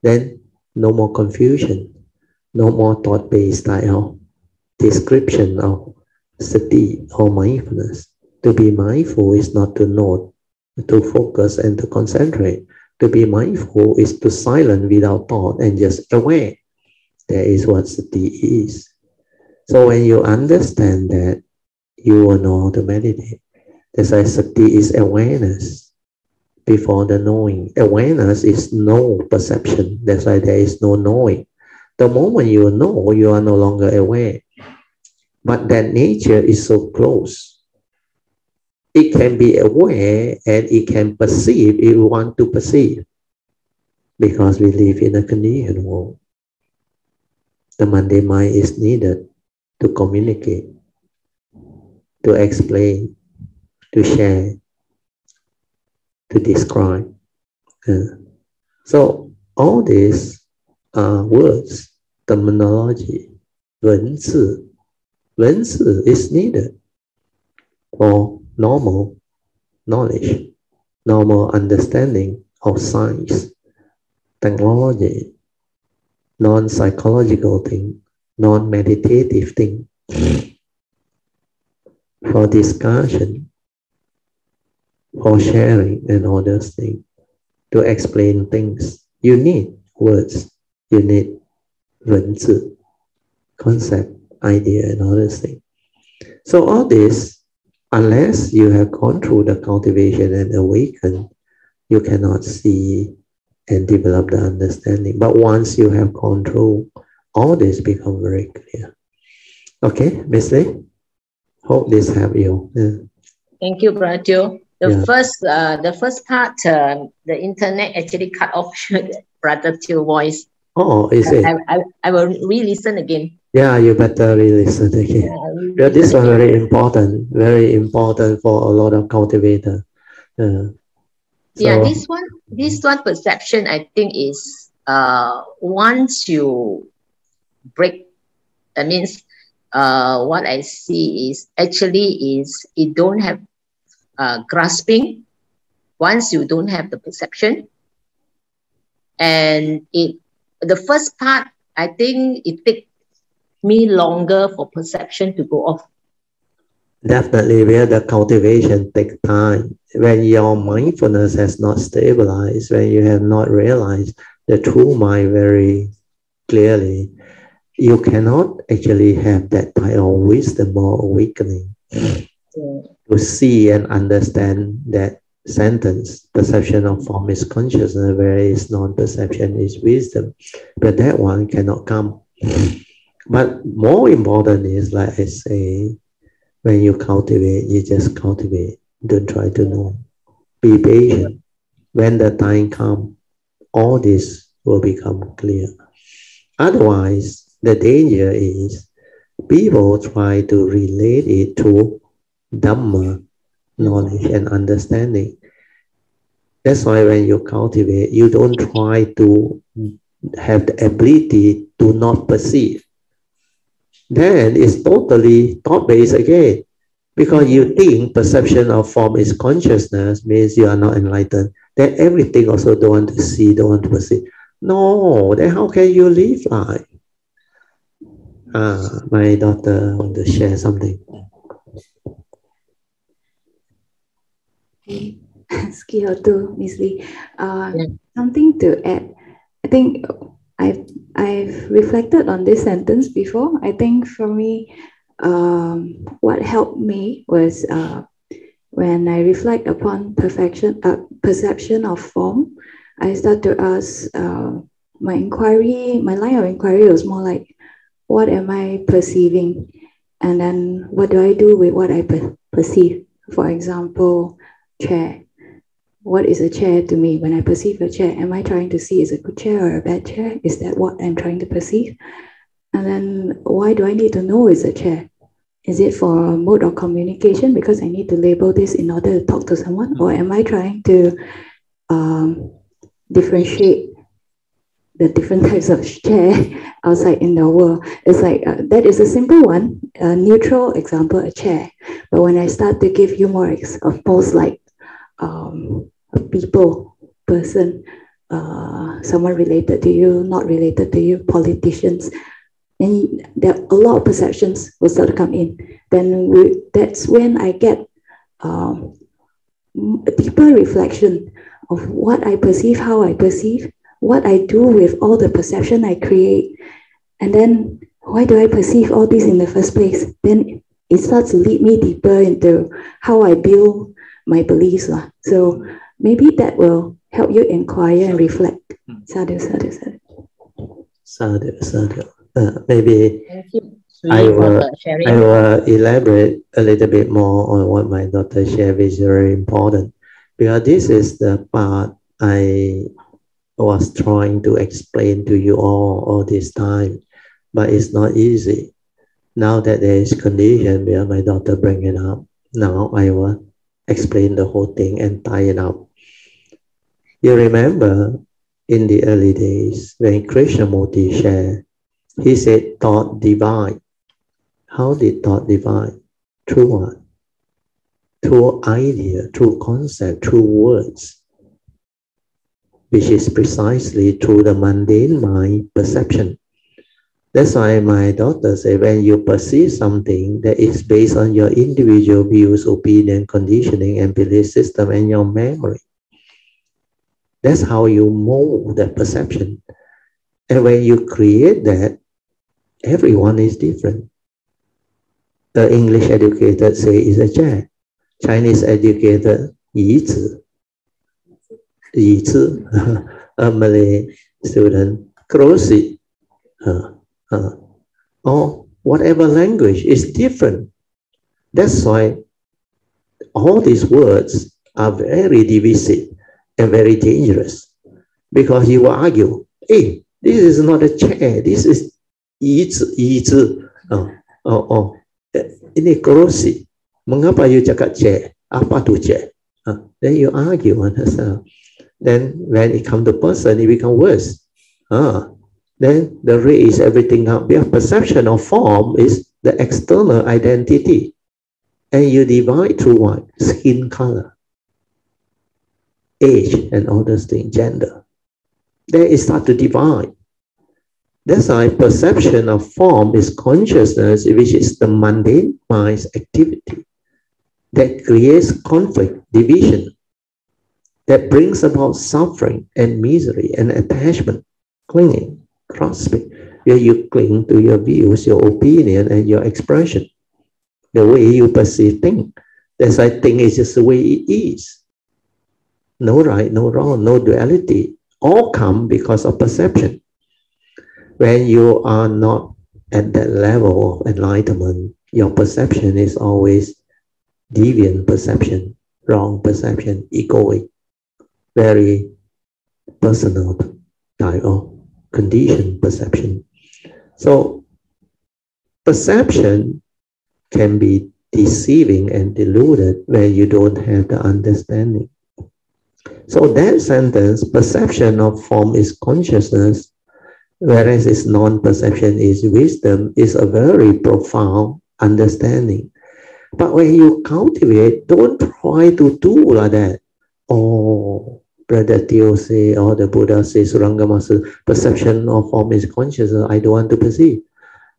Then no more confusion, no more thought-based style description of sati or mindfulness. To be mindful is not to note, to focus and to concentrate. To be mindful is to silence without thought and just aware. That is what sati is. So when you understand that, you will know how to meditate. That's why sati is awareness before the knowing. Awareness is no perception. That's why there is no knowing. The moment you know, you are no longer aware. But that nature is so close. it can be aware and it can perceive if you want to perceive, because we live in a conditioned world. The Monday mind is needed to communicate, to explain, to share, to describe. So all these words, terminology, 文字 is needed for normal knowledge, normal understanding of science, technology, non-psychological thing, non-meditative thing. For discussion, for sharing and all those things, to explain things, you need words, you need 文字, concept, idea, and all those things. So all this, unless you have gone through the cultivation and awaken, you cannot see and develop the understanding. But once you have gone through, all this become very clear. Okay, Miss Lee? Hope this help you. Thank you, Brother Teo. The first part, the internet actually cut off Brother Teo's voice. Oh, is it? I will re-listen again. Yeah, you better re-listen again. Yeah, this one very important for a lot of cultivators. Yeah, this one perception, I think, is once you break, that means what I see is actually is it don't have grasping. Once you don't have the perception, and the first part, I think it takes me longer for perception to go off. Definitely, where the cultivation takes time. When your mindfulness has not stabilized, when you have not realized the true mind very clearly, you cannot actually have that type of wisdom or awakening to see and understand that sentence. Perception of form is consciousness, whereas non-perception is wisdom. But that one cannot come. But more important is, like I say, when you cultivate, you just cultivate. Don't try to know. Be patient. When the time comes, all this will become clear. Otherwise, the danger is people try to relate it to Dhamma, knowledge and understanding. That's why when you cultivate, you don't try to have the ability to not perceive. Then it's totally thought-based again. Because you think perception of form is consciousness means you are not enlightened. Then everything also don't want to see, don't want to perceive. No, then how can you live life? My daughter want to share something. Skill too, Miss Lee. Something to add. I think I've reflected on this sentence before. I think for me, what helped me was when I reflect upon perception of form, I start to ask my line of inquiry was more like, what am I perceiving? And then what do I do with what I perceive? For example, chair. What is a chair to me? When I perceive a chair, am I trying to see is a good chair or a bad chair? Is that what I'm trying to perceive? And then why do I need to know it's a chair? Is it for a mode of communication because I need to label this in order to talk to someone? Or am I trying to differentiate the different types of chair outside in the world? It's like, that is a simple one, a neutral example, a chair. But when I start to give you more examples like a people, person, someone related to you, not related to you, politicians, and there a lot of perceptions will start to come in. Then that's when I get a deeper reflection of what I perceive, how I perceive, what I do with all the perception I create, and then why do I perceive all this in the first place? Then it starts to lead me deeper into how I build my beliefs. So maybe that will help you inquire and reflect. Sadhu, sadhu, sadhu. Sadhu, sadhu. Maybe really for the sharing. I will elaborate a little bit more on what my daughter shared, which is very important, because this is the part I was trying to explain to you all this time, but it's not easy. Now that there is condition where my daughter bring it up, now I will explain the whole thing and tie it up. You remember in the early days when Krishnamurti shared, he said thought divide. How did thought divide? Through what? Through idea, through concept, through words, which is precisely through the mundane mind perception. That's why my daughter said, when you perceive something that is based on your individual views, opinion, conditioning, and belief system, and your memory, that's how you mold that perception. And when you create that, everyone is different. The English educated say is a chair. Chinese educated, 椅子. A Malay student, krosi. Or whatever language is different. That's why all these words are very divisive and very dangerous, because you will argue, hey, this is not a chair, this is 椅子. Ini kerusi. Mengapa you cakap chair? Apa tu chair? Then you argue on yourself. Then when it comes to person, it becomes worse. Then the raise everything up. Your perception of form is the external identity. And you divide through what? Skin color, age, and all those things, gender. Then it starts to divide. That's why perception of form is consciousness, which is the mundane mind's activity that creates conflict, division, that brings about suffering and misery and attachment, clinging, grasping, where you cling to your views, your opinion, and your expression, the way you perceive things. That's why thing is just the way it is. No right, no wrong, no duality. All come because of perception. When you are not at that level of enlightenment, your perception is always deviant perception, wrong perception, egoic, very personal type of conditioned perception. So perception can be deceiving and deluded when you don't have the understanding. So that sentence, perception of form is consciousness, whereas its non-perception is wisdom, is a very profound understanding. But when you cultivate, don't try to do like that. Oh, Brother Theo say, or the Buddha says, Suranga Master, perception of form is consciousness. I don't want to perceive,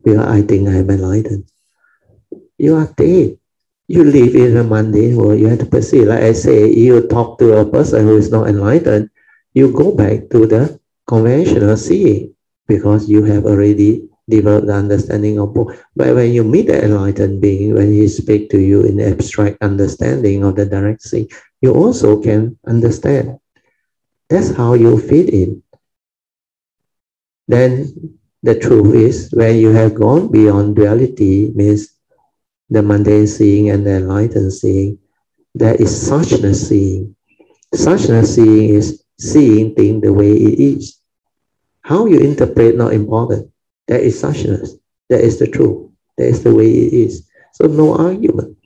because I think I am enlightened. You are dead. You live in a mundane world, you have to perceive. Like I say, you talk to a person who is not enlightened, you go back to the conventional seeing, because you have already developed the understanding of both. But when you meet the enlightened being, when he speaks to you in abstract understanding of the direct seeing, you also can understand. That's how you fit in. Then the truth is, when you have gone beyond duality, means the mundane seeing and the enlightened seeing, there is suchness seeing. Suchness seeing is seeing things the way it is. How you interpret, not important. That is suchness. That is the truth. That is the way it is. So no argument.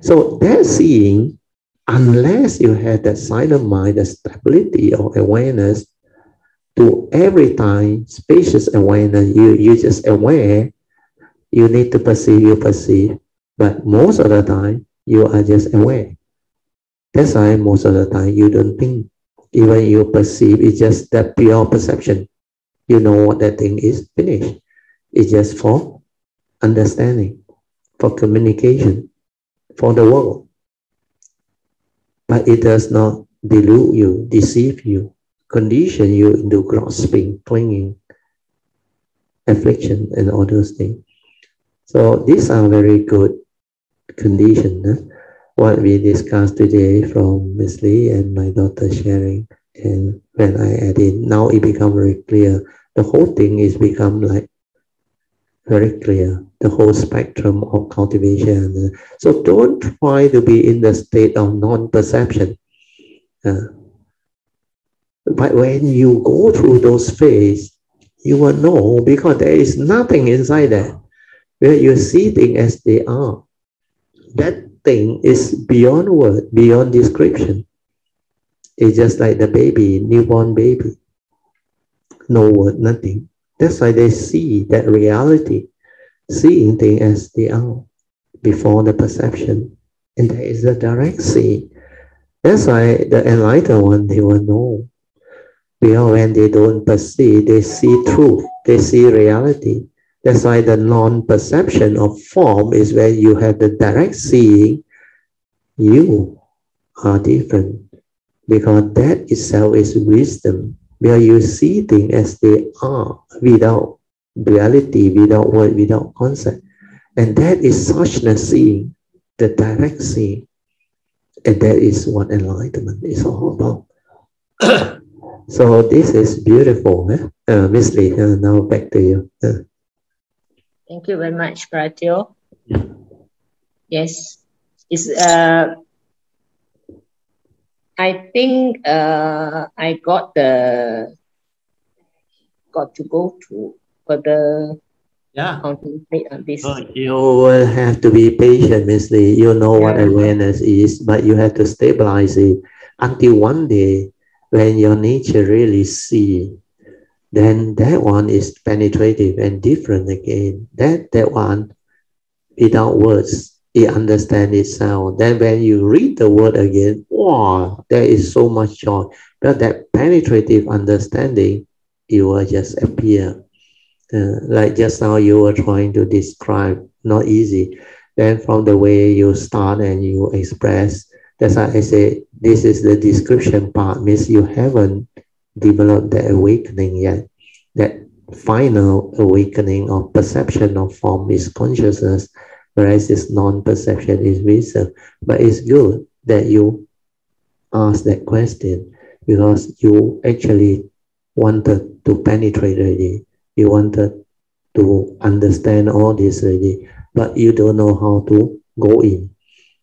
So that seeing, unless you have that silent mind, the stability of awareness, to every time, spacious awareness, you just aware, you need to perceive, you perceive. But most of the time, you are just aware. That's why most of the time, you don't think. Even you perceive, it's just that pure perception. You know what that thing is, finished. It's just for understanding, for communication, for the world. But it does not delude you, deceive you, condition you into grasping, clinging, affliction, and all those things. So these are very good conditions. What we discussed today from Ms. Lee and my daughter sharing, and when I add in, now it becomes very clear. The whole thing is become like very clear, the whole spectrum of cultivation. So don't try to be in the state of non-perception. But when you go through those phases, you will know, because there is nothing inside there, where you see things as they are. That thing is beyond word, beyond description. It's just like the baby, newborn baby. No word, nothing. That's why they see that reality, seeing things as they are, before the perception. And there is a direct seeing. That's why the enlightened one, they will know. Because when they don't perceive, they see truth, they see reality. That's why the non-perception of form is where you have the direct seeing. You are different. Because that itself is wisdom, where you see things as they are, without duality, without word, without concept. And that is suchness seeing, the direct seeing. And that is what enlightenment is all about. So this is beautiful. Miss Lee, now back to you. Thank you very much, Pratyo. Yes. It's I think I got to go to further contemplate on this. Oh, you will have to be patient, Miss Lee. You know what awareness is, but you have to stabilize it until one day when your nature really see, then that one is penetrative and different again. That one, without words, it understands itself. Then when you read the word again, wow, there is so much joy. But that penetrative understanding, it will just appear. Like just now you were trying to describe, not easy. Then from the way you start and you express, that's why I say this is the description part, means you haven't developed the awakening yet. That final awakening of perception of form is consciousness, whereas this non-perception is wisdom. But it's good that you ask that question, because you actually wanted to penetrate already. You wanted to understand all this already, but you don't know how to go in.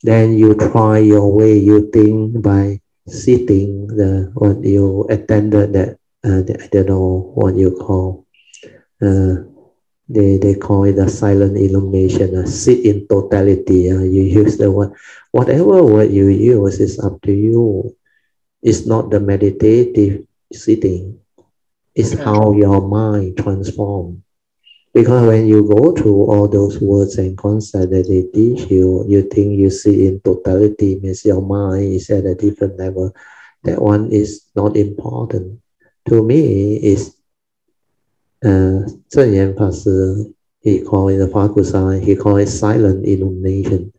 Then you try your way, you think by sitting, what you attended that, I don't know what you call, they call it a silent illumination, sit in totality. You use the word, whatever word you use is up to you. It's not the meditative sitting. It's how your mind transforms. Because when you go through all those words and concepts that they teach you, you think you see in totality, means your mind is at a different level. That one is not important. To me, is Zhen Yan Pashi, he called it the Fakusai, he called it silent illumination.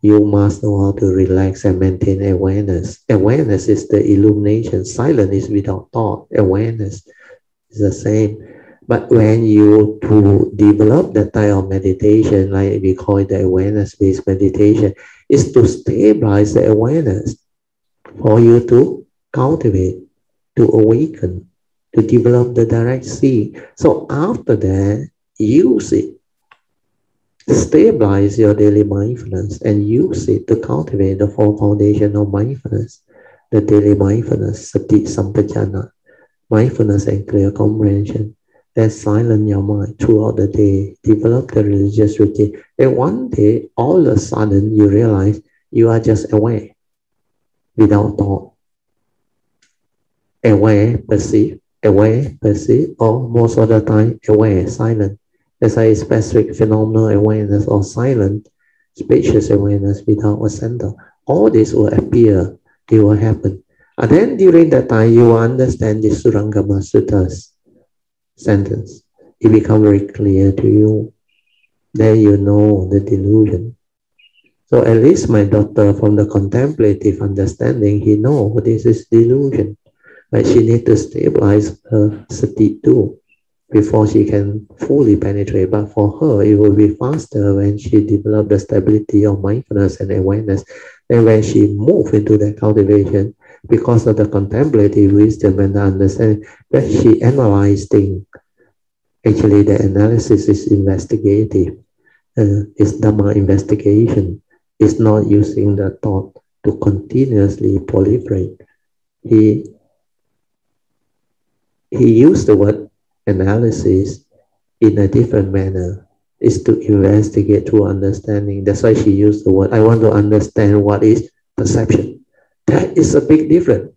You must know how to relax and maintain awareness. Awareness is the illumination. Silence is without thought. Awareness is the same. But when you to develop that type of meditation, like we call it the awareness-based meditation, is to stabilize the awareness for you to cultivate, to awaken, to develop the direct seeing. So after that, use it. Stabilize your daily mindfulness and use it to cultivate the four foundations of mindfulness, the daily mindfulness, sati sampajana, mindfulness and clear comprehension. Then silence your mind throughout the day, develop the religious routine. And one day, all of a sudden, you realize you are just aware, without thought. Aware, perceive, or most of the time, aware, silent. That's why specific phenomenal awareness or silent, spacious awareness without a center. All this will appear, it will happen. And then during that time, you will understand the Surangama Suttas sentence. It becomes very clear to you. Then you know the delusion. So at least my daughter, from the contemplative understanding, he knows this is delusion. But she needs to stabilize her sati too, before she can fully penetrate. But for her, it will be faster when she develops the stability of mindfulness and awareness. And when she moves into that cultivation, because of the contemplative wisdom and the understanding, that she analyzes things Actually, the analysis is investigative. It's Dhamma investigation. It's not using the thought to continuously proliferate. He used the word analysis in a different manner. It's to investigate through understanding. That's why she used the word, I want to understand what is perception. That is a big difference.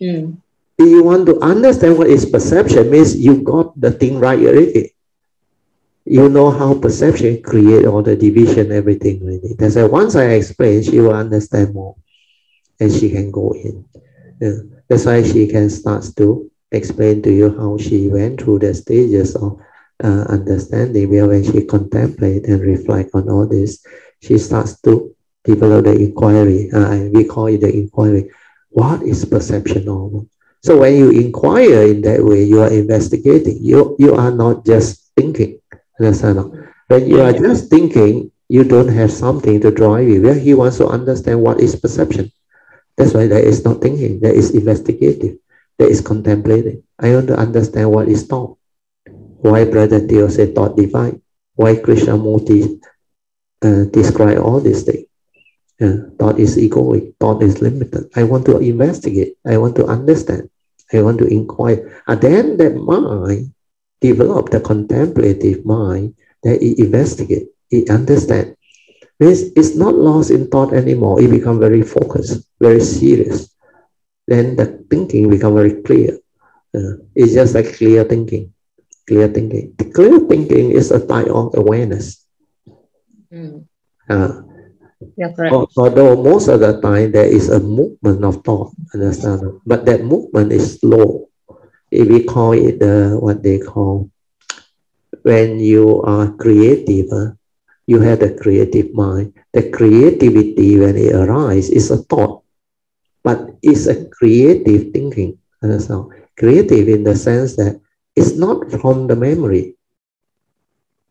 Mm. If you want to understand what is perception, means you got the thing right already. You know how perception create all the division, everything already. That's why once I explain, she will understand more, and she can go in. Yeah. That's why she can start to explain to you how she went through the stages of understanding. Where when she contemplate and reflect on all this, she starts to develop the inquiry. We call it the inquiry. What is perception of? So when you inquire in that way, you are investigating. You are not just thinking. Understand? When you are just thinking, you don't have something to drive you. Where he wants to understand what is perception. That's why there is not thinking. There is investigative. There is contemplating. I want to understand what is thought. Why Brother Theo said thought divine. Why Krishnamurti describe all these things. Thought is egoic. Thought is limited. I want to investigate. I want to understand. I want to inquire. And then that mind develop the contemplative mind that it investigate, it understand. It's not lost in thought anymore. It becomes very focused, very serious. Then the thinking becomes very clear. It's just like clear thinking. Clear thinking. The clear thinking is a type of awareness. Although most of the time there is a movement of thought, understand? But that movement is slow. If we call it what they call, when you are creative, you have the creative mind. The creativity, when it arises, is a thought, but it's a creative thinking. Understand? Creative in the sense that it's not from the memory.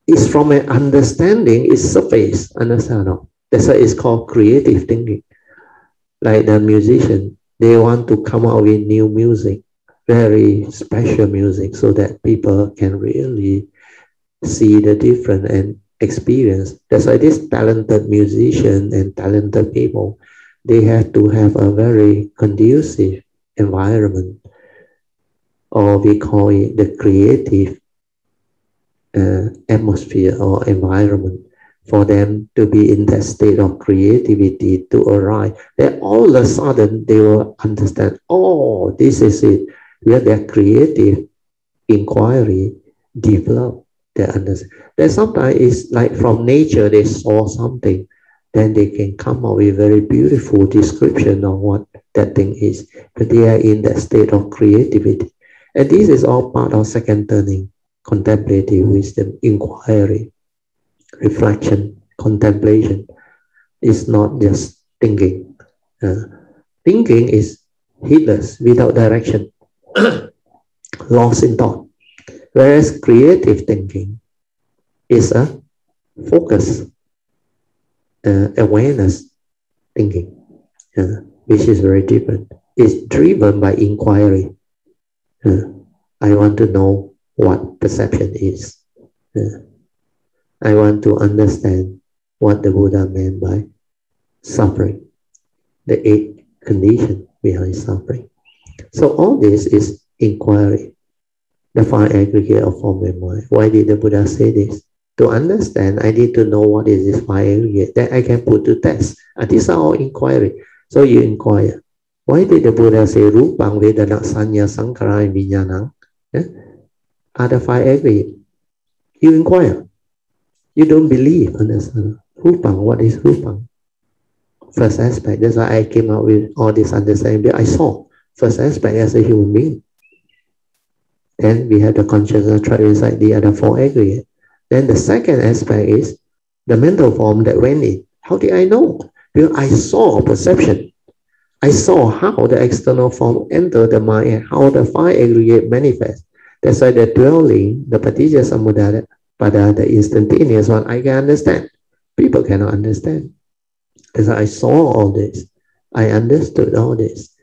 It's from an understanding, it's surface. Understand? That's why it's called creative thinking. Like the musician, they want to come out with new music, very special music, so that people can really see the difference and experience. That's why this talented musician and talented people, they have to have a very conducive environment, or we call it the creative atmosphere or environment, for them to be in that state of creativity to arrive. Then all of a sudden they will understand, oh, this is it. Where their creative inquiry develop their understanding. Then sometimes it's like from nature they saw something, then they can come up with very beautiful description of what that thing is. But they are in that state of creativity. And this is all part of second turning, contemplative wisdom, inquiry, reflection, contemplation. It's not just thinking. Thinking is heedless, without direction, lost in thought. Whereas creative thinking is a focus, awareness thinking, which is very different. It's driven by inquiry. I want to know what perception is. I want to understand what the Buddha meant by suffering, the 8 conditions behind suffering. So all this is inquiry, the 5 aggregate of form and mind. Why did the Buddha say this? To understand, I need to know what is this 5 aggregate that I can put to test. And these are all inquiry. So you inquire. Why did the Buddha say Rupang, Vedana, Sanya, Sankhara, and Vijnana are the 5 aggregate? You inquire. You don't believe, understand? Rupang, what is Rupang? First aspect. That's why I came out with all this understanding. I saw first aspect as a human being. Then we have the consciousness trapped inside the other 4 aggregate. Then the second aspect is the mental form that went in. How did I know? Because I saw perception. I saw how the external form entered the mind and how the 5 aggregate manifest. That's why the dwelling, the patija samudaya, the instantaneous one, I can understand. People cannot understand. That's why I saw all this. I understood all this.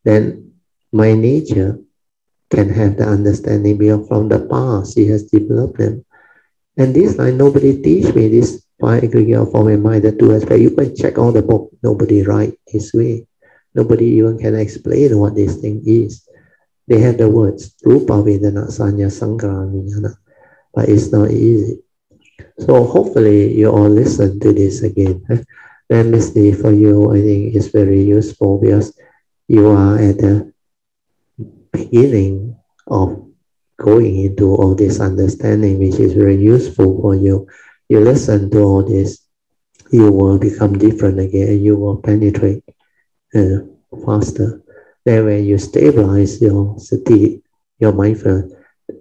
Then my nature can have the understanding beyond from the past. He has developed them. And this, like, nobody teach me this 5 aggregate of form and mind, the 2 aspects. You can check all the book. Nobody write this way. Nobody even can explain what this thing is. They have the words, Rupa Vedana Sanya Sankara Vijnana, but it's not easy. So hopefully you all listen to this again. And Misty, for you, I think it's very useful because you are at the beginning of going into all this understanding, which is very useful for you. You listen to all this, you will become different again, and you will penetrate faster. Then when you stabilize your sati, your mindfulness,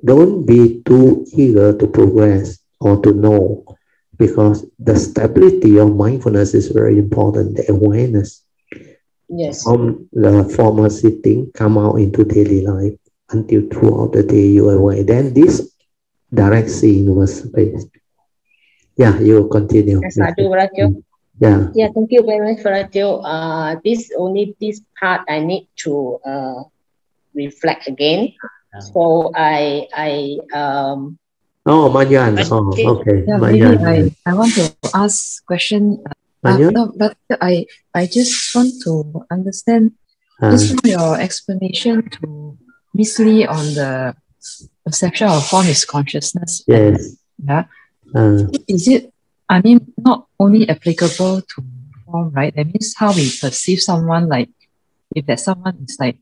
don't be too eager to progress or to know, because the stability of mindfulness is very important, the awareness. Yes. From the former sitting, come out into daily life until throughout the day you are aware. Then this direct seeing was based. Yeah, you continue. Yes, I do, Ratio. Yeah. Yeah, thank you very much, Ratio. This part I need to reflect again. So Oh, Manyan. Oh, okay. Yeah, Manyan. maybe I want to ask question. No, but I just want to understand just from your explanation to Miss Lee on the perception of form is consciousness. Yes. Yeah. Is it, I mean, not only applicable to form, right? That means how we perceive someone, like if that someone is like,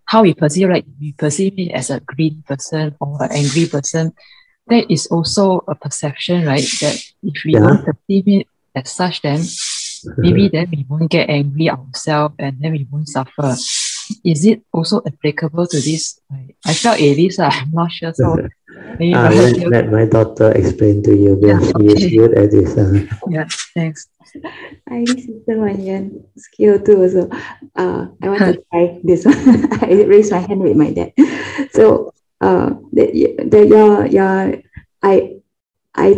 how we perceive, like we perceive it as a green person or an angry person, that is also a perception, right? That if we don't perceive it as such, then maybe then we won't get angry ourselves and then we won't suffer. Is it also applicable to this? I felt it is, I'm not sure. So maybe let my daughter explain to you, because she is good at this. Yeah, thanks. I Sister Manyan skill too. So I want to try this one. I raised my hand with my dad. So I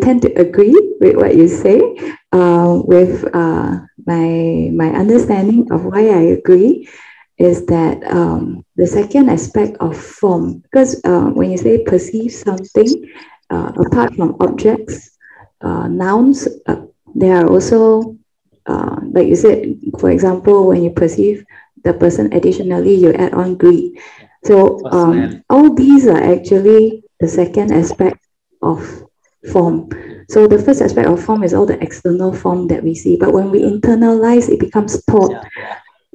tend to agree with what you say. With my understanding of why I agree is that the second aspect of form, because when you say perceive something, apart from objects, nouns, there are also, like you said, for example, when you perceive the person, additionally, you add on greed. So all these are actually the second aspect of form. So the first aspect of form is all the external form that we see. But when we internalize, it becomes thought.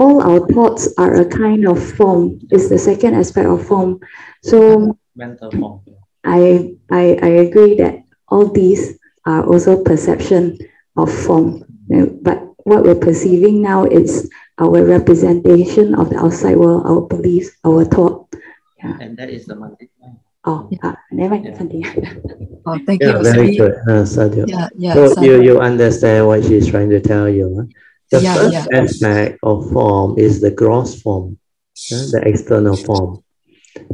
All our thoughts are a kind of form. It's the second aspect of form. So mental form. I agree that all these are also perception of form. But what we're perceiving now is our representation of the outside world, our beliefs, our thought. Yeah. And that is the mandate. Oh, never mind. Continue. Oh, thank you. Very good, Sadhu. Yeah, so you understand what she's trying to tell you. Huh? The first aspect of form is the gross form, the external form.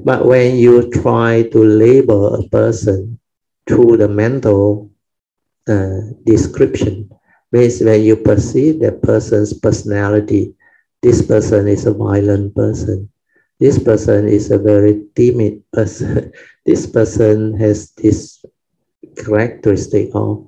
But when you try to label a person through the mental description, means when you perceive that person's personality, this person is a violent person, this person is a very timid person, this person has this characteristic of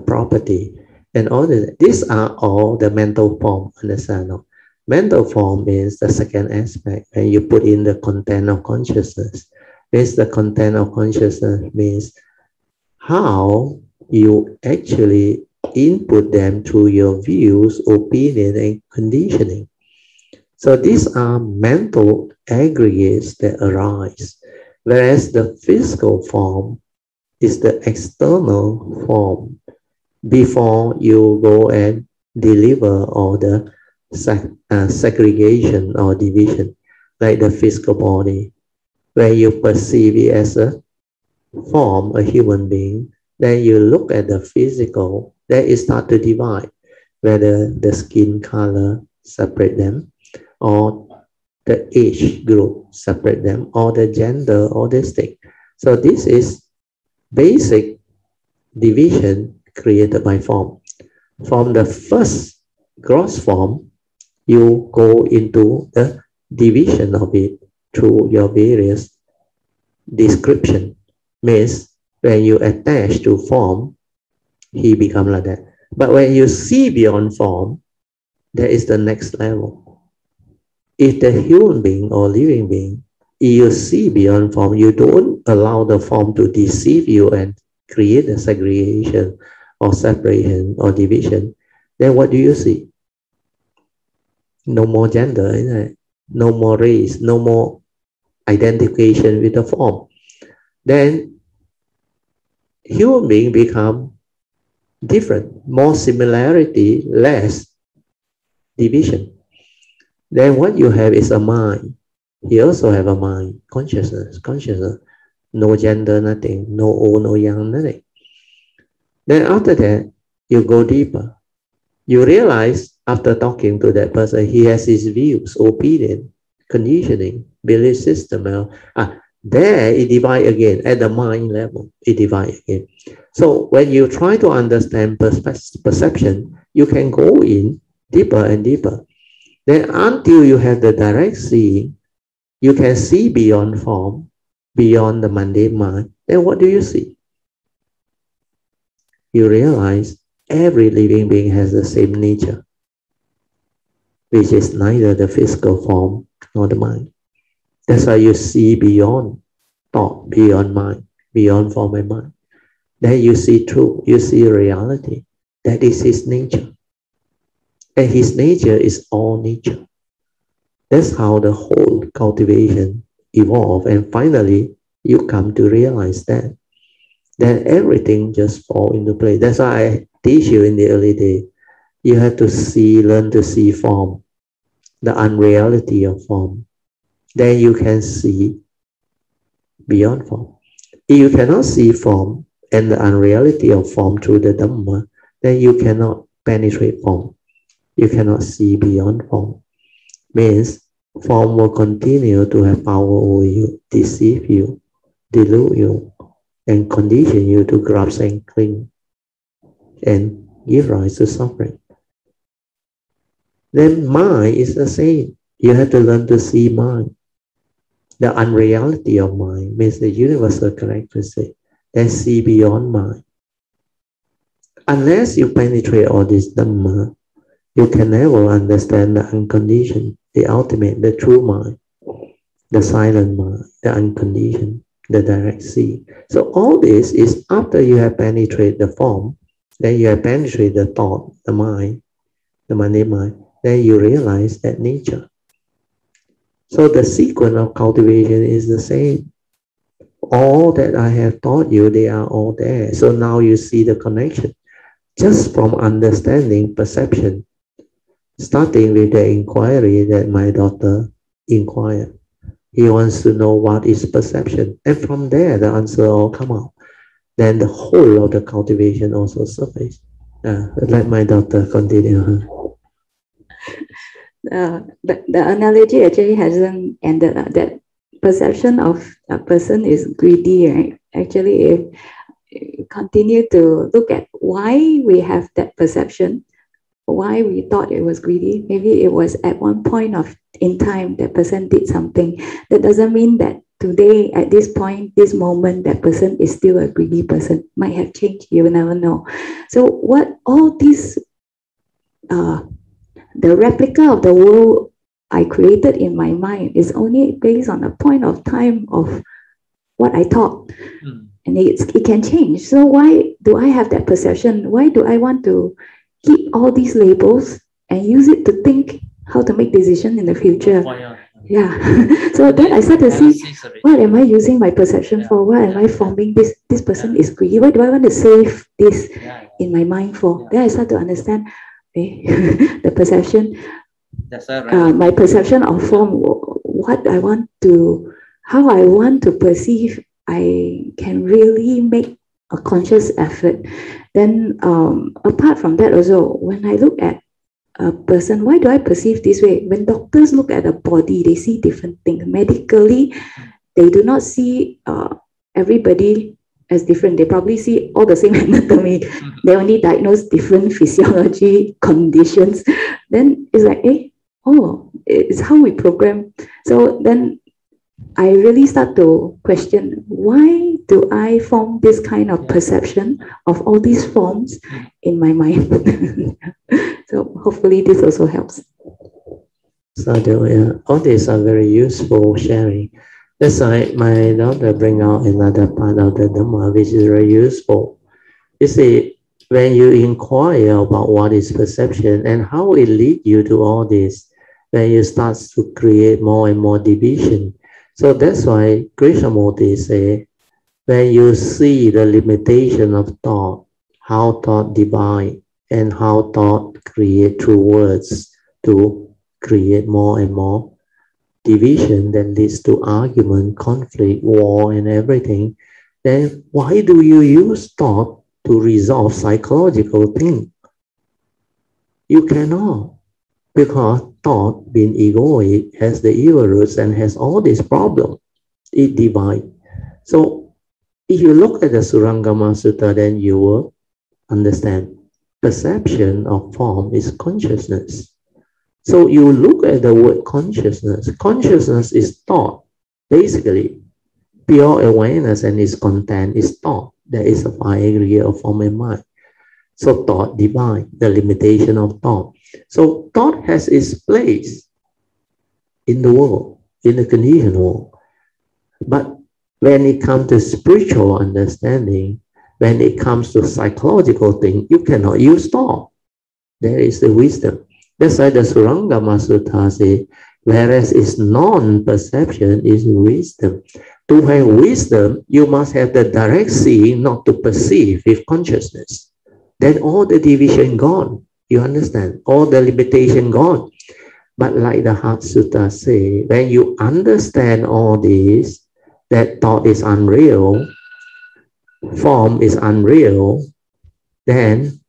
property, and all these are all the mental form. Understand? No? Mental form is the second aspect, and you put in the content of consciousness. Means the content of consciousness means how you actually input them through your views, opinion, and conditioning. So these are mental aggregates that arise, whereas the physical form is the external form before you go and deliver all the segregation or division, like the physical body, where you perceive it as a form, a human being, then you look at the physical, then it starts to divide, whether the skin color separate them, or the age group separate them, or the gender, or this thing. So this is basic division created by form. From the first gross form, you go into the division of it through your various description. Means when you attach to form, he become like that. But when you see beyond form, that is the next level. If the human being or living being, you see beyond form, you don't allow the form to deceive you and create a segregation or separation or division, then what do you see? No more gender, isn't it? No more race, no more identification with the form. Then human being become different, more similarity, less division. Then what you have is a mind. He also have a mind, consciousness, no gender, nothing, no old, no young, nothing. Then after that, you go deeper. You realize after talking to that person, he has his views, opinion, conditioning, belief system. There it divide again at the mind level. It divide again. So when you try to understand perception, you can go in deeper and deeper. Then until you have the direct seeing, you can see beyond form, beyond the mundane mind. Then what do you see? You realize every living being has the same nature, which is neither the physical form nor the mind. That's why you see beyond thought, beyond mind, beyond form and mind. Then you see truth, you see reality. That is his nature. And his nature is all nature. That's how the whole cultivation evolves. And finally, you come to realize that. Then everything just falls into place. That's why I teach you in the early day. You have to see, learn to see form, the unreality of form. Then you can see beyond form. If you cannot see form and the unreality of form through the Dhamma, then you cannot penetrate form. You cannot see beyond form. Means form will continue to have power over you, deceive you, delude you, and condition you to grasp and cling, and give rise to suffering. Then mind is the same. You have to learn to see mind. The unreality of mind means the universal characteristic. Then see beyond mind. Unless you penetrate all this Dhamma, you can never understand the unconditioned, the ultimate, the true mind, the silent mind, the unconditioned, the direct see. So all this is after you have penetrated the form, then you have penetrated the thought, the mind, the mundane mind, then you realize that nature. So the sequence of cultivation is the same. All that I have taught you, they are all there. So now you see the connection. Just from understanding perception, starting with the inquiry that my daughter inquired. He wants to know what is perception. And from there, the answer all come out. Then the whole of the cultivation also surface. Let my daughter continue. The analogy actually hasn't ended. That perception of a person is greedy, right? Actually, if you continue to look at why we have that perception, why we thought it was greedy, maybe it was at one point in time that person did something. That doesn't mean that today, at this point, this moment, that person is still a greedy person. Might have changed, you will never know. So what all these the replica of the world I created in my mind is only based on a point of time of what I thought. And it can change. So why do I have that perception? Why do I want to keep all these labels and use it to think how to make decisions in the future? Yeah. So then I start to see, what am I using my perception for? Why am I forming this? This person is greedy. Why do I want to save this in my mind for? Then I start to understand the perception, my perception of form, what I want to, how I want to perceive, I can really make a conscious effort. Then apart from that also, when I look at a person, why do I perceive this way? When doctors look at a body, they see different things. Medically, they do not see everybody as different. They probably see all the same anatomy. They only diagnose different physiology conditions. Then it's like, oh, it's how we program. So then I really start to question, why do I form this kind of perception of all these forms in my mind? So hopefully this also helps. So all these are very useful sharing. That's why my daughter bring out another part of the Dhamma which is very useful. You see, when you inquire about what is perception and how it leads you to all this, then you start to create more and more division. So that's why Krishnamurti say, when you see the limitation of thought, how thought divide and how thought create through words to create more and more division that leads to argument, conflict, war, and everything, then why do you use thought to resolve psychological things? You cannot, because thought, being egoic, has the evil roots and has all these problems. It divides. So if you look at the Surangama Sutta, then you will understand perception of form is consciousness. So you look at the word consciousness. Consciousness is thought. Basically, pure awareness and its content is thought. There is a fine aggregate of form and mind. So thought divine, the limitation of thought. So thought has its place in the world, in the conditioned world. But when it comes to spiritual understanding, when it comes to psychological thing, you cannot use thought. There is the wisdom. That's why the Surangama Sutta says, whereas it's non-perception is wisdom. To have wisdom, you must have the direct seeing, not to perceive with consciousness. Then all the division gone. You understand? All the limitation gone. But like the Heart Sutta say, when you understand all this, that thought is unreal, form is unreal, then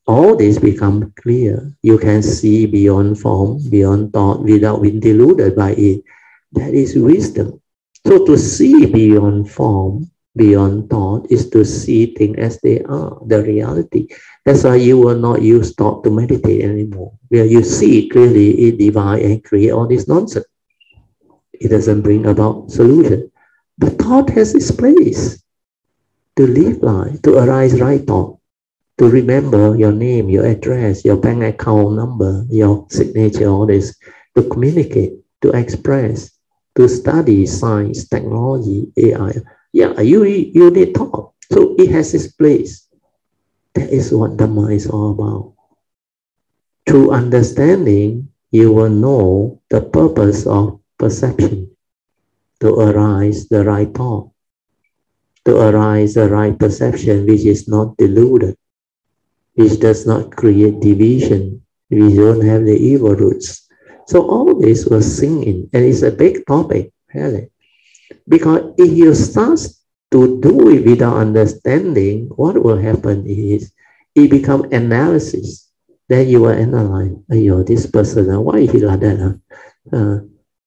all this become clear. You can see beyond form, beyond thought, without being deluded by it. That is wisdom. So to see beyond form, beyond thought, is to see things as they are, the reality. That's why you will not use thought to meditate anymore. Where you see clearly, it divide and create all this nonsense. It doesn't bring about solution. But thought has its place to live life, to arise right thought, to remember your name, your address, your bank account number, your signature, all this, to communicate, to express, to study science, technology, AI. Yeah, you need thought. So it has its place. That is what Dhamma is all about. Through understanding, you will know the purpose of perception, to arise the right thought, to arise the right perception which is not deluded, which does not create division, we don't have the evil roots. So all this will sink in, and it's a big topic, really. Because if you start to do it without understanding, what will happen is, it becomes analysis. Then you will analyze, this person, why is he like that?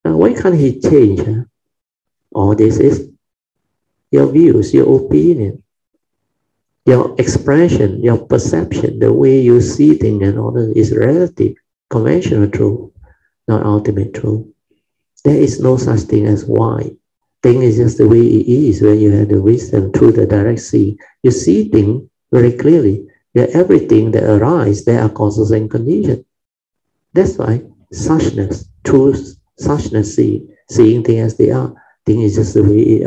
Why can't he change? All this is your views, your opinion, your expression, your perception, the way you see things and all that is relative, conventional truth, not ultimate truth. There is no such thing as why. Thing is just the way it is when you have the wisdom through the direct see. You see things very clearly. That everything that arises, there are causes and conditions. That's why suchness, truth, suchness, seeing things as they are. Thing is just the way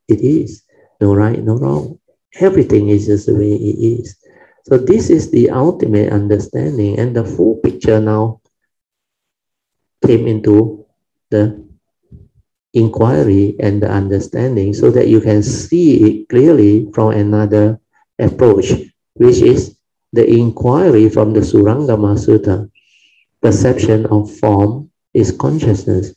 it is. No right, no wrong. Everything is just the way it is. So this is the ultimate understanding, and the full picture now came into the inquiry and the understanding, so that you can see it clearly from another approach, which is the inquiry from the Surangama Sutta. Perception of form is consciousness.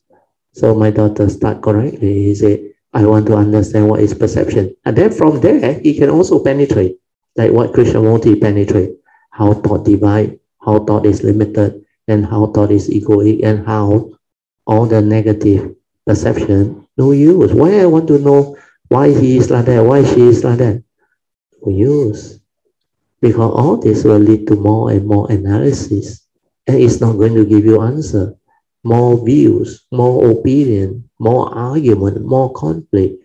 So my daughter start correctly. He said, I want to understand what is perception. And then from there, he can also penetrate, like what Krishnamurti penetrate, how thought divide, how thought is limited, and how thought is egoic, and how all the negative perception, no use. Why I want to know why he is like that, why she is like that? No use. Because all this will lead to more and more analysis, and it's not going to give you answer. more views, more opinion, more argument, more conflict.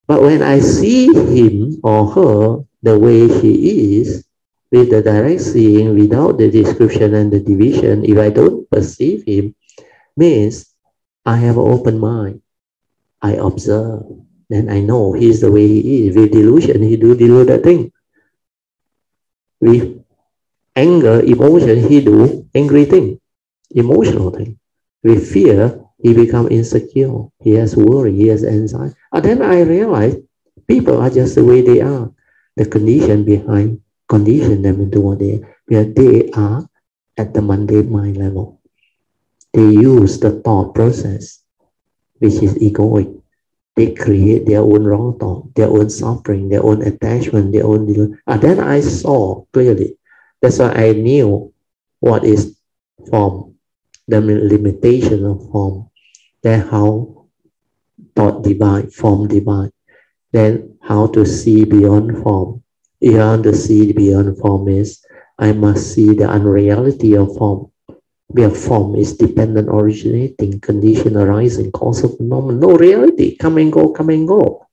But when I see him or her the way he is, with the direct seeing, without the description and the division, if I don't perceive him, means I have an open mind. I observe, then I know he's the way he is. With delusion, he do deluded thing. With anger, emotion, he do angry thing, emotional thing. With fear, he become insecure. He has worry, he has anxiety. And then I realize people are just the way they are. The condition behind condition them into what they are. Because they are at the mundane mind level. They use the thought process, which is egoic. They create their own wrong thought, their own suffering, their own attachment, their own delusion. And then I saw clearly. That's why I knew what is form, the limitation of form. Then how thought divide, form divide. Then how to see beyond form. If I want to see beyond form is, I must see the unreality of form. Where form is dependent, originating, condition arising, cause of phenomenon. No reality, come and go, come and go.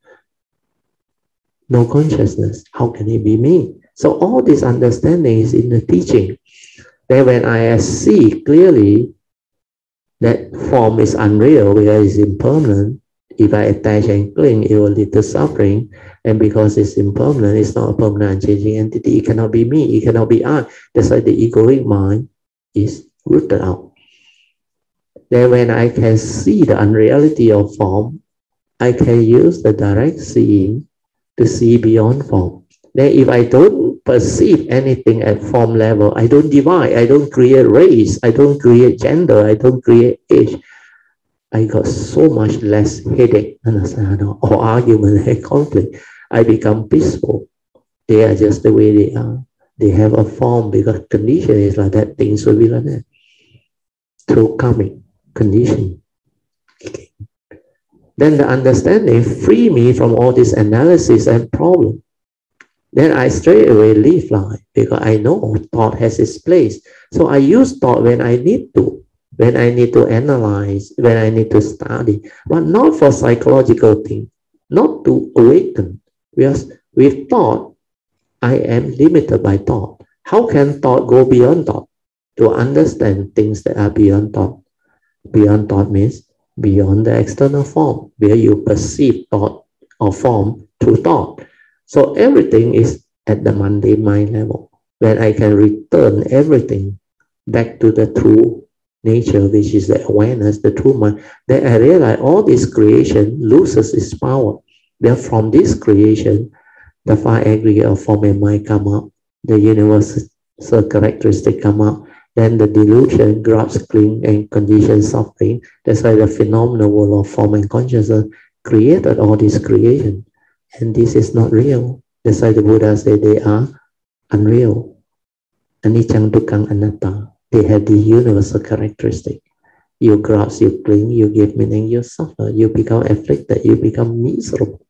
No consciousness, how can it be me? So all this understanding is in the teaching. Then when I see clearly that form is unreal because it's impermanent, if I attach and cling, it will lead to suffering. And because it's impermanent, it's not a permanent unchanging entity, it cannot be me, it cannot be I. That's why the egoic mind is rooted out. Then when I can see the unreality of form, I can use the direct seeing to see beyond form. Then if I don't perceive anything at form level, I don't divide, I don't create race, I don't create gender, I don't create age, I got so much less headache, or argument and conflict. I become peaceful. They are just the way they are. They have a form because condition is like that, things will be like that. Through karmic condition. Okay. Then the understanding free me from all this analysis and problem. Then I straight away leave life because I know thought has its place. So I use thought when I need to analyze, when I need to study, but not for psychological thing, not to awaken. Because with thought, I am limited by thought. How can thought go beyond thought? To understand things that are beyond thought. Beyond thought means beyond the external form, where you perceive thought or form through thought. So everything is at the mundane mind level. When I can return everything back to the true nature, which is the awareness, the true mind, then I realize all this creation loses its power. Then from this creation, the five aggregate of form and mind come up, the universal characteristic come up, then the delusion, grasp, cling, and condition suffering. That's why the phenomenal world of form and consciousness created all this creation. And this is not real. That's why the Buddha said they are unreal. Anicca, dukkha, anatta. They have the universal characteristic. You grasp, you cling, you give meaning, you suffer, you become afflicted, you become miserable.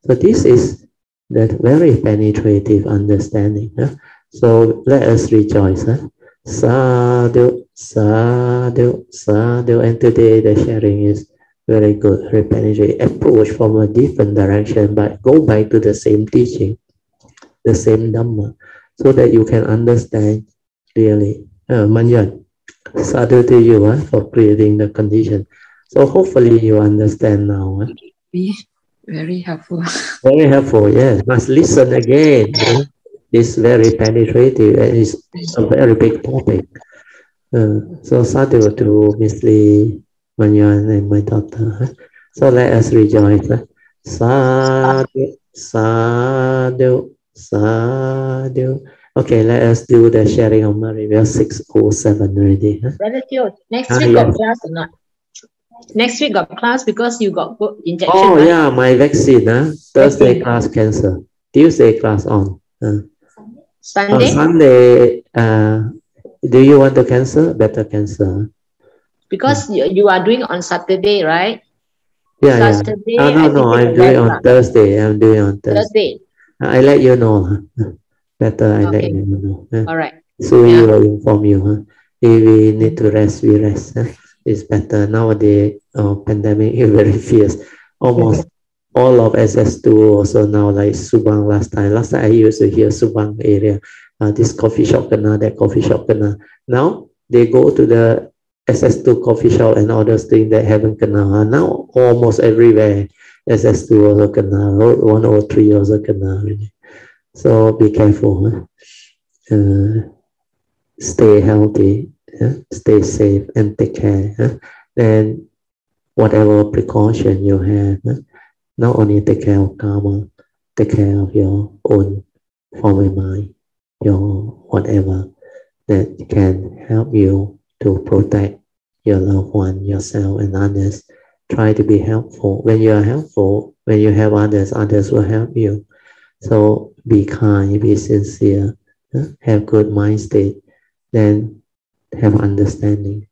So this is that very penetrative understanding. Huh? So let us rejoice. Huh? Sadhu, sadhu, sadhu. And today the sharing is very good, very penetrating. Approach from a different direction, but go back to the same teaching, the same Dhamma, so that you can understand clearly. Manjan, sadhu to you for creating the condition. So hopefully you understand now. Very helpful. Very helpful, yes. Must listen again. It's very penetrative and it's a very big topic. So sadhu to Miss Lee, Manyan, and my daughter. So let us rejoice. Sadhu, sadhu, sadhu. Okay, let us do the sharing of Mary. We are 6:07 already. Brother Teo, next week got class or not? Next week got class because you got injection. Oh, right? Yeah, my vaccine. Thursday class cancel. Tuesday class on. Sunday? Sunday, do you want to cancel? Better cancel. Because you are doing on Saturday, right? Yeah, Saturday, yeah. No, I'm doing on Thursday. I'm doing on Thursday. I let you know. Better I let you know. All right. So we will inform you. If we need to rest, we rest. is better. Nowadays, pandemic is very fierce. Almost all of SS2 also now like Subang last time. Last time I used to hear Subang area, this coffee shop kena, that coffee shop kena. Now they go to the SS2 coffee shop and all those things that haven't kena. Now almost everywhere SS2 also kena, 103 also kena. Really. So be careful. Stay healthy, stay safe, and take care. And whatever precaution you have, not only take care of karma, take care of your own form of mind, your whatever that can help you to protect your loved one, yourself, and others. Try to be helpful. When you are helpful, when you help others, others will help you. So be kind, be sincere, have good mind state, then have understanding.